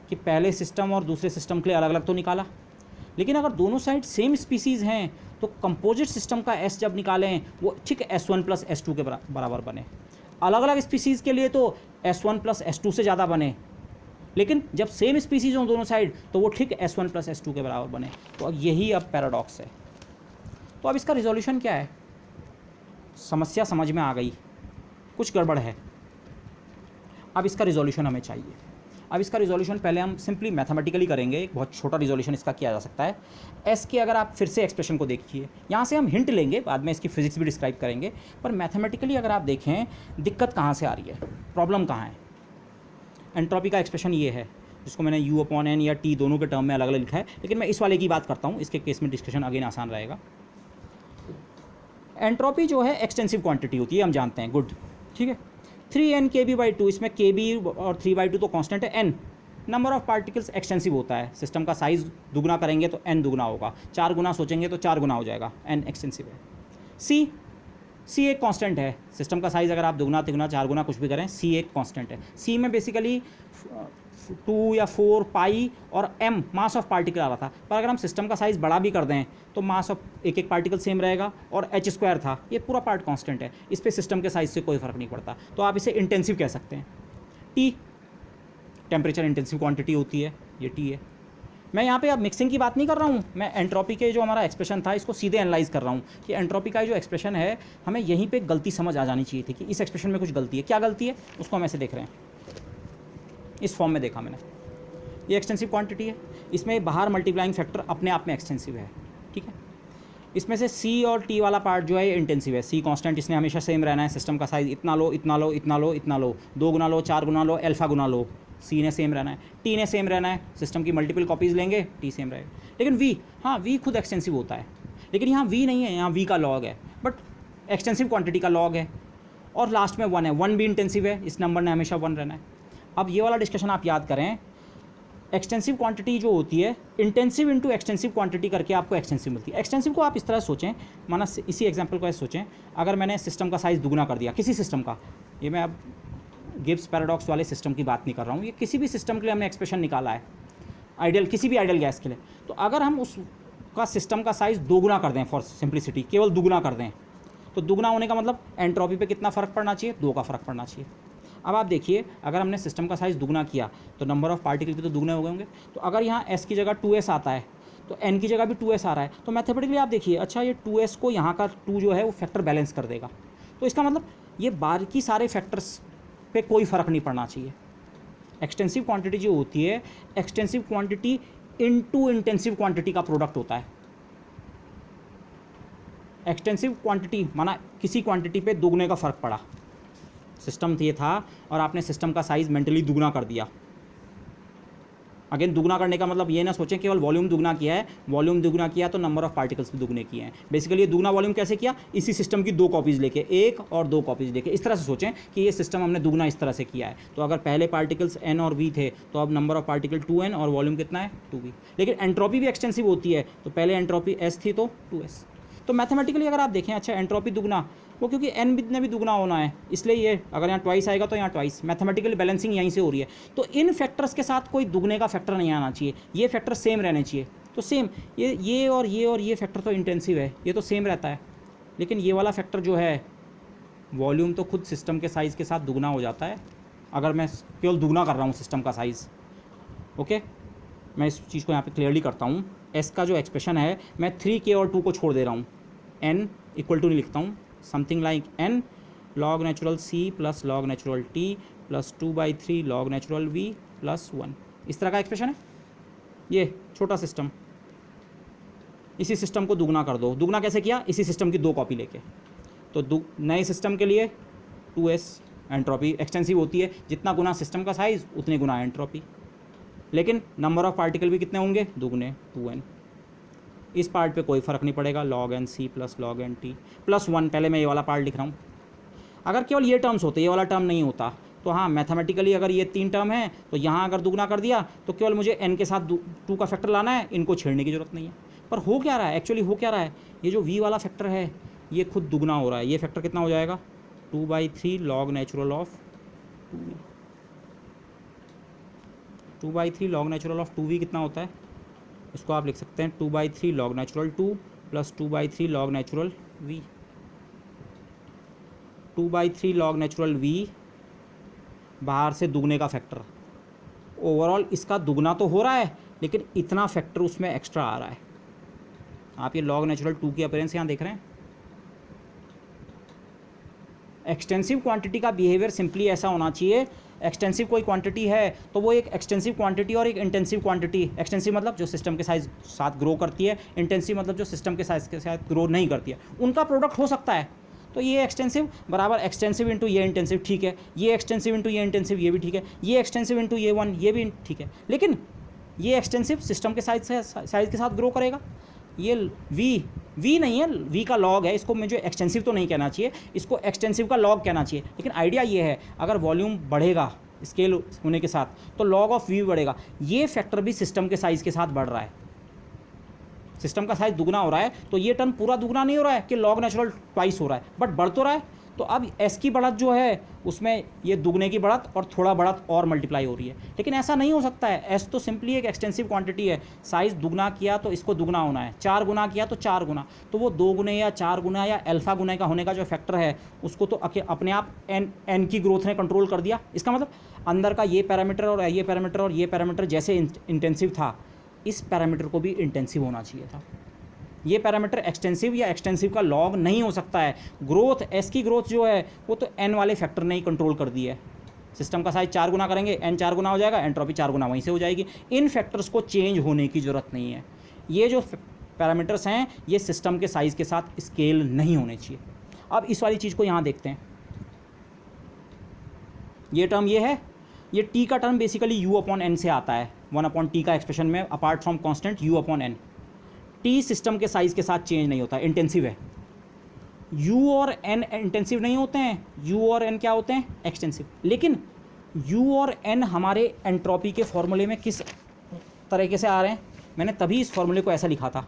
कि पहले सिस्टम और दूसरे सिस्टम के लिए अलग अलग तो निकाला, लेकिन अगर दोनों साइड सेम स्पीसीज़ हैं तो कंपोजिट सिस्टम का S जब निकालें वो ठीक S1 + S2 के बराबर बने। अलग अलग स्पीसीज़ के लिए तो S1 + S2 से ज़्यादा बने, लेकिन जब सेम स्पीसीज़ हों दोनों साइड तो वो ठीक S1 + S2 के बराबर बने। तो अब यही अब पैराडॉक्स है। तो अब इसका रिजोल्यूशन क्या है, समस्या समझ में आ गई, कुछ गड़बड़ है, अब इसका रिजोल्यूशन हमें चाहिए। अब इसका रिजोल्यूशन पहले हम सिंपली मैथमेटिकली करेंगे, एक बहुत छोटा रिजोल्यूशन इसका किया जा सकता है। एस की अगर आप फिर से एक्सप्रेशन को देखिए, यहाँ से हम हिंट लेंगे, बाद में इसकी फिजिक्स भी डिस्क्राइब करेंगे, पर मैथमेटिकली अगर आप देखें दिक्कत कहाँ से आ रही है, प्रॉब्लम कहाँ है। एंट्रोपी का एक्सप्रेशन ये है, जिसको मैंने U/N या T दोनों के टर्म में अलग अलग लिखा है, लेकिन मैं इस वाले की बात करता हूँ, इसके केस में डिस्कशन अगेन आसान रहेगा। एंट्रोपी जो है एक्सटेंसिव क्वांटिटी होती है, हम जानते हैं, गुड, ठीक है। 3n kb/2, इसमें kb और 3/2 तो कांस्टेंट है, n number of particles extensive होता है। सिस्टम का साइज़ दुगना करेंगे तो n दुगना होगा, 4 गुना सोचेंगे तो 4 गुना हो जाएगा, n एक्सटेंसिव है। c एक कांस्टेंट है, सिस्टम का साइज़ अगर आप दुगना तिगुना 4 गुना कुछ भी करें, c एक कांस्टेंट है। c में बेसिकली 2 या 4 पाई और m मास ऑफ पार्टिकल आ रहा था, पर अगर हम सिस्टम का साइज़ बड़ा भी कर दें तो मास ऑफ एक एक पार्टिकल सेम रहेगा, और h² था, ये पूरा पार्ट कांस्टेंट है, इस पे सिस्टम के साइज़ से कोई फ़र्क नहीं पड़ता, तो आप इसे इंटेंसिव कह सकते हैं। T टेम्परेचर इंटेंसिव क्वांटिटी होती है, ये T है। मैं यहाँ पे अब मिक्सिंग की बात नहीं कर रहा हूँ, मैं एंट्रोपी के जो हमारा एक्सप्रेशन था इसको सीधे एनालाइज कर रहा हूँ कि एंट्रोपी का जो एक्सप्रेशन है, हमें यहीं पे गलती समझ आ जानी चाहिए थी कि इस एक्सप्रेशन में कुछ गलती है। क्या गलती है उसको हम ऐसे देख रहे हैं, इस फॉर्म में देखा मैंने, ये एक्सटेंसिव क्वांटिटी है, इसमें बाहर मल्टीप्लाइंग फैक्टर अपने आप में एक्सटेंसिव है, ठीक है। इसमें से C और T वाला पार्ट जो है ये इंटेंसिव है। C कांस्टेंट, इसने हमेशा सेम रहना है, सिस्टम का साइज़ इतना लो इतना लो इतना लो इतना लो, 2 गुना लो 4 गुना लो अल्फा गुना लो, C ने सेम रहना है, T ने सेम रहना है, सिस्टम की मल्टीपल कॉपीज़ लेंगे, T सेम रहेगा। लेकिन V, हाँ V खुद एक्सटेंसिव होता है, लेकिन यहाँ V नहीं है, यहाँ V का लॉग है, बट एक्सटेंसिव क्वांटिटी का लॉग है, और लास्ट में 1 है, 1 भी इंटेंसिव है, इस नंबर ने हमेशा 1 रहना है। अब ये वाला डिस्कशन आप याद करें, एक्सटेंसिव क्वांटिटी जो होती है, इंटेंसिव इंटू एक्सटेंसिव क्वांटिटी करके आपको एक्सटेंसिव मिलती है। एक्सटेंसिव को आप इस तरह सोचें, माना इसी एग्जांपल को ऐसे सोचें, अगर मैंने सिस्टम का साइज़ दुगना कर दिया, किसी सिस्टम का, ये मैं अब गिब्स पैराडॉक्स वाले सिस्टम की बात नहीं कर रहा हूँ, ये किसी भी सिस्टम के लिए हमने एक्सप्रेशन निकाला है, आइडियल, किसी भी आइडियल गैस के लिए, तो अगर हम उसका सिस्टम का साइज़ दोगुना कर दें, फॉर सिंप्लिसिटी केवल दुगुना कर दें, तो दुगना होने का मतलब एंट्रोपी पे कितना फ़र्क पड़ना चाहिए, 2 का फ़र्क पड़ना चाहिए। अब आप देखिए, अगर हमने सिस्टम का साइज़ दुगना किया तो नंबर ऑफ पार्टिकल भी तो दुगने हो गए होंगे, तो अगर यहाँ S की जगह 2S आता है तो N की जगह भी 2S आ रहा है, तो मैथमेटिकली आप देखिए, अच्छा ये 2S को यहाँ का 2 जो है वो फैक्टर बैलेंस कर देगा, तो इसका मतलब ये बाकी सारे फैक्टर्स पे कोई फ़र्क नहीं पड़ना चाहिए। एक्सटेंसिव क्वांटिटी जो होती है, extensive quantity into intensive quantity का प्रोडक्ट होता है। एक्सटेंसिव क्वांटिटी माना किसी क्वांटिटी पे दुगने का फ़र्क पड़ा, सिस्टम ये था और आपने सिस्टम का साइज़ मेंटली दुगना कर दिया। अगेन दुगना करने का मतलब ये ना सोचें केवल वॉल्यूम दुगना किया है, वॉल्यूम दुगना किया तो नंबर ऑफ पार्टिकल्स भी दुगने किए हैं। बेसिकली ये दुगना वॉल्यूम कैसे किया, इसी सिस्टम की 2 कॉपीज़ लेके, 1 और 2 कॉपीज़ लेके, इस तरह से सोचें कि ये सिस्टम हमने दुगना इस तरह से किया है। तो अगर पहले पार्टिकल्स n और v थे तो अब नंबर ऑफ पार्टिकल 2n और वॉल्यूम कितना है 2v। लेकिन एंट्रोपी भी एक्सटेंसिव होती है, तो पहले एंट्रोपी s थी तो 2s। तो मैथमेटिकली अगर आप देखें, अच्छा एंट्रोपी दुगना, वो क्योंकि n ने भी दुगना होना है, इसलिए ये अगर यहाँ ट्वाइस आएगा तो यहाँ ट्वाइस, मैथमेटिकली बैलेंसिंग यहीं से हो रही है। तो इन फैक्टर्स के साथ कोई दुगने का फैक्टर नहीं आना चाहिए, ये फैक्टर सेम रहने चाहिए। तो सेम ये और ये फैक्टर तो इंटेंसिव है, ये तो सेम रहता है, लेकिन ये वाला फैक्टर जो है वॉल्यूम तो खुद सिस्टम के साइज़ के साथ दुगना हो जाता है, अगर मैं केवल दुगना कर रहा हूँ सिस्टम का साइज़। ओके, मैं इस चीज़ को यहाँ पे क्लियरली करता हूँ। S का जो एक्सप्रेशन है, मैं 3k और 2 को छोड़ दे रहा हूँ, n इक्वल टू नहीं लिखता हूँ, something like n log natural c plus log natural t plus 2/3 log natural v plus 1, इस तरह का एक्सप्रेशन है। ये छोटा सिस्टम, इसी सिस्टम को दुगना कर दो। दुगना कैसे किया, इसी सिस्टम की 2 कॉपी लेके। तो नए सिस्टम के लिए 2s एंट्रोपी एक्सटेंसिव होती है, जितना गुना सिस्टम का साइज़ उतने गुना एंट्रोपी, लेकिन नंबर ऑफ पार्टिकल भी कितने होंगे, दुगने 2n। इस पार्ट पे कोई फ़र्क नहीं पड़ेगा, log n c plus log n t plus 1। पहले मैं ये वाला पार्ट लिख रहा हूँ, अगर केवल ये टर्म्स होते, ये वाला टर्म नहीं होता, तो हाँ मैथमेटिकली अगर ये 3 टर्म है तो यहाँ अगर दुगना कर दिया तो केवल मुझे n के साथ 2 का फैक्टर लाना है, इनको छेड़ने की ज़रूरत नहीं है। पर हो क्या रहा है, एक्चुअली हो क्या रहा है, ये जो v वाला फैक्टर है ये खुद दुगना हो रहा है। ये फैक्टर कितना हो जाएगा, 2/3 log natural of 2v। 2/3 log natural of 2v कितना होता है, इसको आप लिख सकते हैं 2/3 log natural 2 plus 2/3 log natural v। 2/3 log natural v बाहर से दुगने का फैक्टर, ओवरऑल इसका दुगना तो हो रहा है लेकिन इतना फैक्टर उसमें एक्स्ट्रा आ रहा है। आप ये log नेचुरल 2 की अपीयरेंस यहाँ देख रहे हैं। एक्सटेंसिव क्वांटिटी का बिहेवियर सिंपली ऐसा होना चाहिए, एक्सटेंसिव कोई क्वांटिटी है तो वो एक एक्सटेंसिव क्वांटिटी और एक इंटेंसिव क्वांटिटी, एक्सटेंसिव मतलब जो सिस्टम के साइज साथ ग्रो करती है, इंटेंसिव मतलब जो सिस्टम के साइज के साथ ग्रो नहीं करती है, उनका प्रोडक्ट हो सकता है। तो ये एक्सटेंसिव बराबर एक्सटेंसिव इंटू ये इंटेंसिव, ठीक है, ये एक्सटेंसिव इंटू ये इंटेंसिव, ये भी ठीक है, ये एक्सटेंसिव इंटू ये वन, ये भी ठीक है, लेकिन ये एक्सटेंसिव सिस्टम के साइज के साथ ग्रो करेगा। ये वी नहीं है, वी का लॉग है, इसको मुझे एक्सटेंसिव तो नहीं कहना चाहिए, इसको एक्सटेंसिव का लॉग कहना चाहिए। लेकिन आइडिया ये है, अगर वॉल्यूम बढ़ेगा स्केल होने के साथ तो लॉग ऑफ वी बढ़ेगा। ये फैक्टर भी सिस्टम के साइज़ के साथ बढ़ रहा है, सिस्टम का साइज दुगना हो रहा है, तो ये टर्म पूरा दुगना नहीं हो रहा है कि लॉग नेचुरल ट्वाइस हो रहा है, बट बढ़ तो रहा है। तो अब एस की बढ़त जो है उसमें ये दुगने की बढ़त और थोड़ा बढ़त और मल्टीप्लाई हो रही है, लेकिन ऐसा नहीं हो सकता है। एस तो सिंपली एक एक्सटेंसिव क्वांटिटी है, साइज़ दुगना किया तो इसको दुगना होना है, 4 गुना किया तो 4 गुना, तो वो 2 गुने या 4 गुना या अल्फ़ा गुने का होने का जो फैक्टर है उसको तो अपने आप एन की ग्रोथ ने कंट्रोल कर दिया। इसका मतलब अंदर का ये पैरामीटर और ये पैरामीटर और ये पैरामीटर जैसे इंटेंसिव था, इस पैरामीटर को भी इंटेंसिव होना चाहिए था। ये पैरामीटर एक्सटेंसिव या एक्सटेंसिव का लॉग नहीं हो सकता है। ग्रोथ एस की ग्रोथ जो है वो तो एन वाले फैक्टर ने ही कंट्रोल कर दी है। सिस्टम का साइज 4 गुना करेंगे, एन 4 गुना हो जाएगा, एंट्रोपी 4 गुना वहीं से हो जाएगी। इन फैक्टर्स को चेंज होने की ज़रूरत नहीं है। ये जो पैरामीटर्स हैं ये सिस्टम के साइज़ के साथ स्केल नहीं होने चाहिए। अब इस वाली चीज़ को यहाँ देखते हैं, ये टर्म ये है, ये टी का term basically U upon N से आता है, 1 अपॉन टी का एक्सप्रेशन में apart from constant U upon N. T system के साइज़ के साथ चेंज नहीं होता, इंटेंसिव है। यू और एन इंटेंसिव नहीं होते हैं, यू और एन क्या होते हैं, एक्सटेंसिव। लेकिन यू और एन हमारे एंट्रोपी के फॉर्मूले में किस तरीके से आ रहे हैं, मैंने तभी इस फॉर्मूले को ऐसा लिखा था।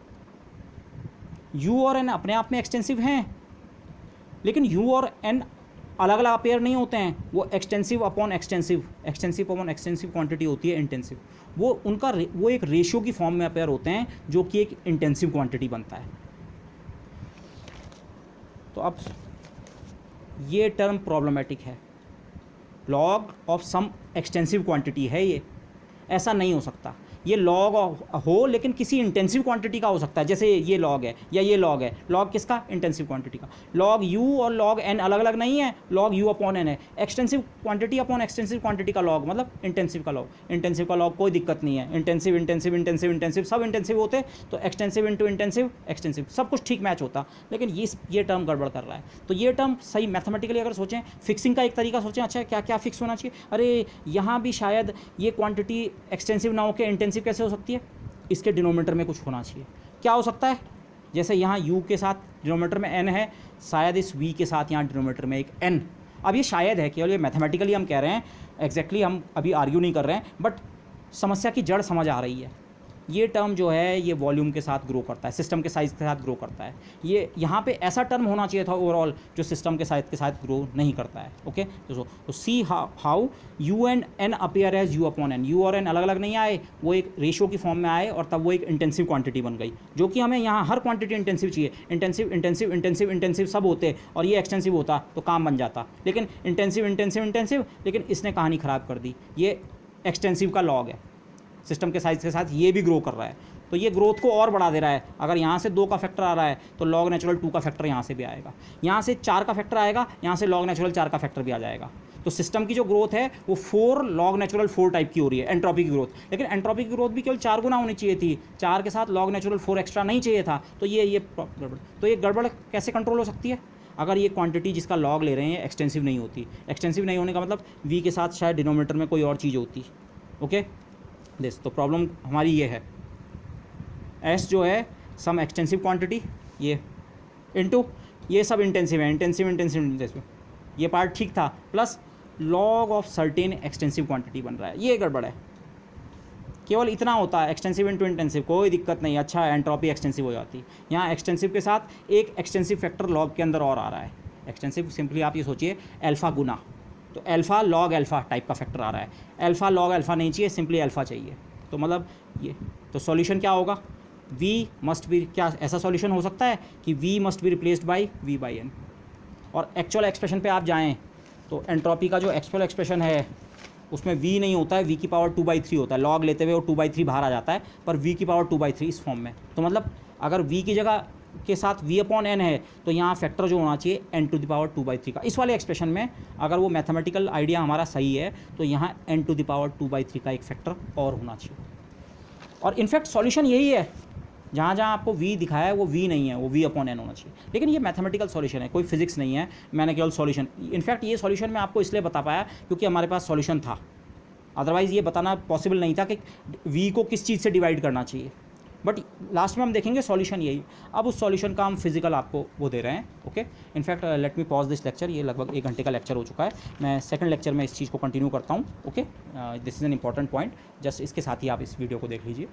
यू और एन अपने आप में एक्सटेंसिव हैं, लेकिन यू और एन अलग अलग अपेयर नहीं होते हैं, वो एक्सटेंसिव अपॉन एक्सटेंसिव क्वांटिटी होती है इंटेंसिव। वो उनका वो एक रेशियो की फॉर्म में अपेयर होते हैं जो कि एक इंटेंसिव क्वांटिटी बनता है। तो अब ये टर्म प्रॉब्लमेटिक है, log of sum extensive quantity है ये, ऐसा नहीं हो सकता। ये लॉग हो लेकिन किसी इंटेंसिव क्वांटिटी का हो सकता है, जैसे ये लॉग है या ये लॉग है। लॉग किसका, इंटेंसिव क्वांटिटी का। लॉग यू और लॉग एन अलग अलग नहीं है, लॉग यू अपॉन एन है। Extensive quantity upon extensive quantity का लॉग मतलब इंटेंसिव का लॉग। इंटेंसिव का लॉग कोई दिक्कत नहीं है, इंटेंसिव इंटेंसिव इंटेंसिव इंटेंसिव सब इंटेंसिव होते, तो एक्सटेंसिव इंटू इंटेंसिव एक्सटेंसिव सब कुछ ठीक मैच होता। लेकिन ये टर्म गड़बड़ कर रहा है। तो ये टर्म सही मैथमेटिकली अगर सोचें, फिक्सिंग का एक तरीका सोचें, अच्छा क्या क्या फिक्स होना चाहिए, अरे यहाँ भी शायद ये क्वांटिटी एक्सटेंसिव ना होकर इंटेंसिव कैसे हो सकती है, इसके डिनोमिनेटर में कुछ होना चाहिए। क्या हो सकता है, जैसे यहाँ u के साथ डिनोमिनेटर में n है, शायद इस v के साथ यहाँ डिनोमिनेटर में एक n। अब ये शायद है, केवल ये मैथमेटिकली हम कह रहे हैं, एग्जैक्टली हम अभी आर्ग्यू नहीं कर रहे हैं, बट समस्या की जड़ समझ आ रही है। ये टर्म जो है ये वॉल्यूम के साथ ग्रो करता है, सिस्टम के साइज़ के साथ ग्रो करता है। ये यहाँ पे ऐसा टर्म होना चाहिए था ओवरऑल जो सिस्टम के साइज़ के साथ ग्रो नहीं करता है। ओके, तो see how U and N appear as U upon N. U और एन अलग अलग नहीं आए, वो एक रेशियो की फॉर्म में आए और तब वो एक इंटेंसिव क्वांटिटी बन गई, जो कि हमें यहाँ हर क्वांटिटी इंटेंसिव चाहिए। इंटेंसिव इंटेंसिव इंटेंसिव इंटेंसिव सब होते और ये एक्सटेंसिव होता तो काम बन जाता, लेकिन इंटेंसिव इंटेंसिव इंटेंसिव, लेकिन इसने कहानी ख़राब कर दी। ये एक्सटेंसिव का लॉग है, सिस्टम के साइज़ के साथ ये भी ग्रो कर रहा है, तो ये ग्रोथ को और बढ़ा दे रहा है। अगर यहाँ से 2 का फैक्टर आ रहा है तो लॉग नेचुरल 2 का फैक्टर यहाँ से भी आएगा, यहाँ से 4 का फैक्टर आएगा, यहाँ से लॉग नेचुरल 4 का फैक्टर भी आ जाएगा। तो सिस्टम की जो ग्रोथ है वो 4 लॉग नेचुरल 4 टाइप की हो रही है, एंट्रोपी की ग्रोथ। लेकिन एंट्रोपी की ग्रोथ भी केवल 4 गुना होनी चाहिए थी, 4 के साथ लॉग नेचुरल 4 एक्स्ट्रा नहीं चाहिए था। तो ये गड़बड़, तो ये गड़बड़ कैसे कंट्रोल हो सकती है, अगर ये क्वांटिटी जिसका लॉग ले रहे हैं एक्सटेंसिव नहीं होती। एक्सटेंसिव नहीं होने का मतलब v के साथ शायद डिनोमिनेटर में कोई और चीज़ होती। ओके दिस, तो प्रॉब्लम हमारी ये है, एस जो है सम एक्सटेंसिव क्वांटिटी, ये इनटू ये सब इंटेंसिव है, इंटेंसिव इंटेंसिव इंटेंसिव, ये पार्ट ठीक था, plus log of certain extensive quantity बन रहा है। ये गड़बड़ है, केवल इतना होता है, एक्सटेंसिव इंटू इंटेंसिव कोई दिक्कत नहीं, अच्छा एंट्रोपी एक्सटेंसिव हो जाती। यहाँ एक्सटेंसिव के साथ एक एक्सटेंसिव फैक्टर लॉग के अंदर और आ रहा है। एक्सटेंसिव सिंपली आप ये सोचिए अल्फ़ा गुना, तो अल्फ़ा लॉग अल्फ़ा टाइप का फैक्टर आ रहा है। अल्फ़ा लॉग अल्फ़ा नहीं चाहिए, सिंपली अल्फ़ा चाहिए। तो मतलब ये, तो सॉल्यूशन क्या होगा, v मस्ट बी, क्या ऐसा सॉल्यूशन हो सकता है कि v must be replaced by v by n। और एक्चुअल एक्सप्रेशन पे आप जाएं तो एंट्रोपी का जो एक्चुअल एक्सप्रेशन है उसमें v नहीं होता है, v की पावर 2/3 होता है, लॉग लेते हुए वो 2/3 बाहर आ जाता है, पर v की पावर 2/3 इस फॉर्म में। तो मतलब अगर v की जगह के साथ v/n है तो यहाँ फैक्टर जो होना चाहिए n⁻2/3 का। इस वाले एक्सप्रेशन में अगर वो मैथमेटिकल आइडिया हमारा सही है तो यहाँ n⁻2/3 का एक फैक्टर और होना चाहिए। और इनफैक्ट सॉल्यूशन यही है, जहाँ जहाँ आपको v दिखाया है वो v नहीं है, वो v/n होना चाहिए। लेकिन ये मैथमेटिकल सॉल्यूशन है, कोई फिजिक्स नहीं है, मैंने केवल सॉल्यूशन, इनफैक्ट ये सॉल्यूशन मैं आपको इसलिए बता पाया क्योंकि हमारे पास सॉल्यूशन था, अदरवाइज़ ये बताना पॉसिबल नहीं था कि v को किस चीज़ से डिवाइड करना चाहिए। बट लास्ट में हम देखेंगे सॉल्यूशन यही। अब उस सॉल्यूशन का हम फिजिकल आपको वो दे रहे हैं। Okay, in fact let me pause this lecture, ये लगभग 1 घंटे का लेक्चर हो चुका है। मैं सेकंड लेक्चर में इस चीज़ को कंटिन्यू करता हूँ। Okay, this is an important point, just इसके साथ ही आप इस वीडियो को देख लीजिए।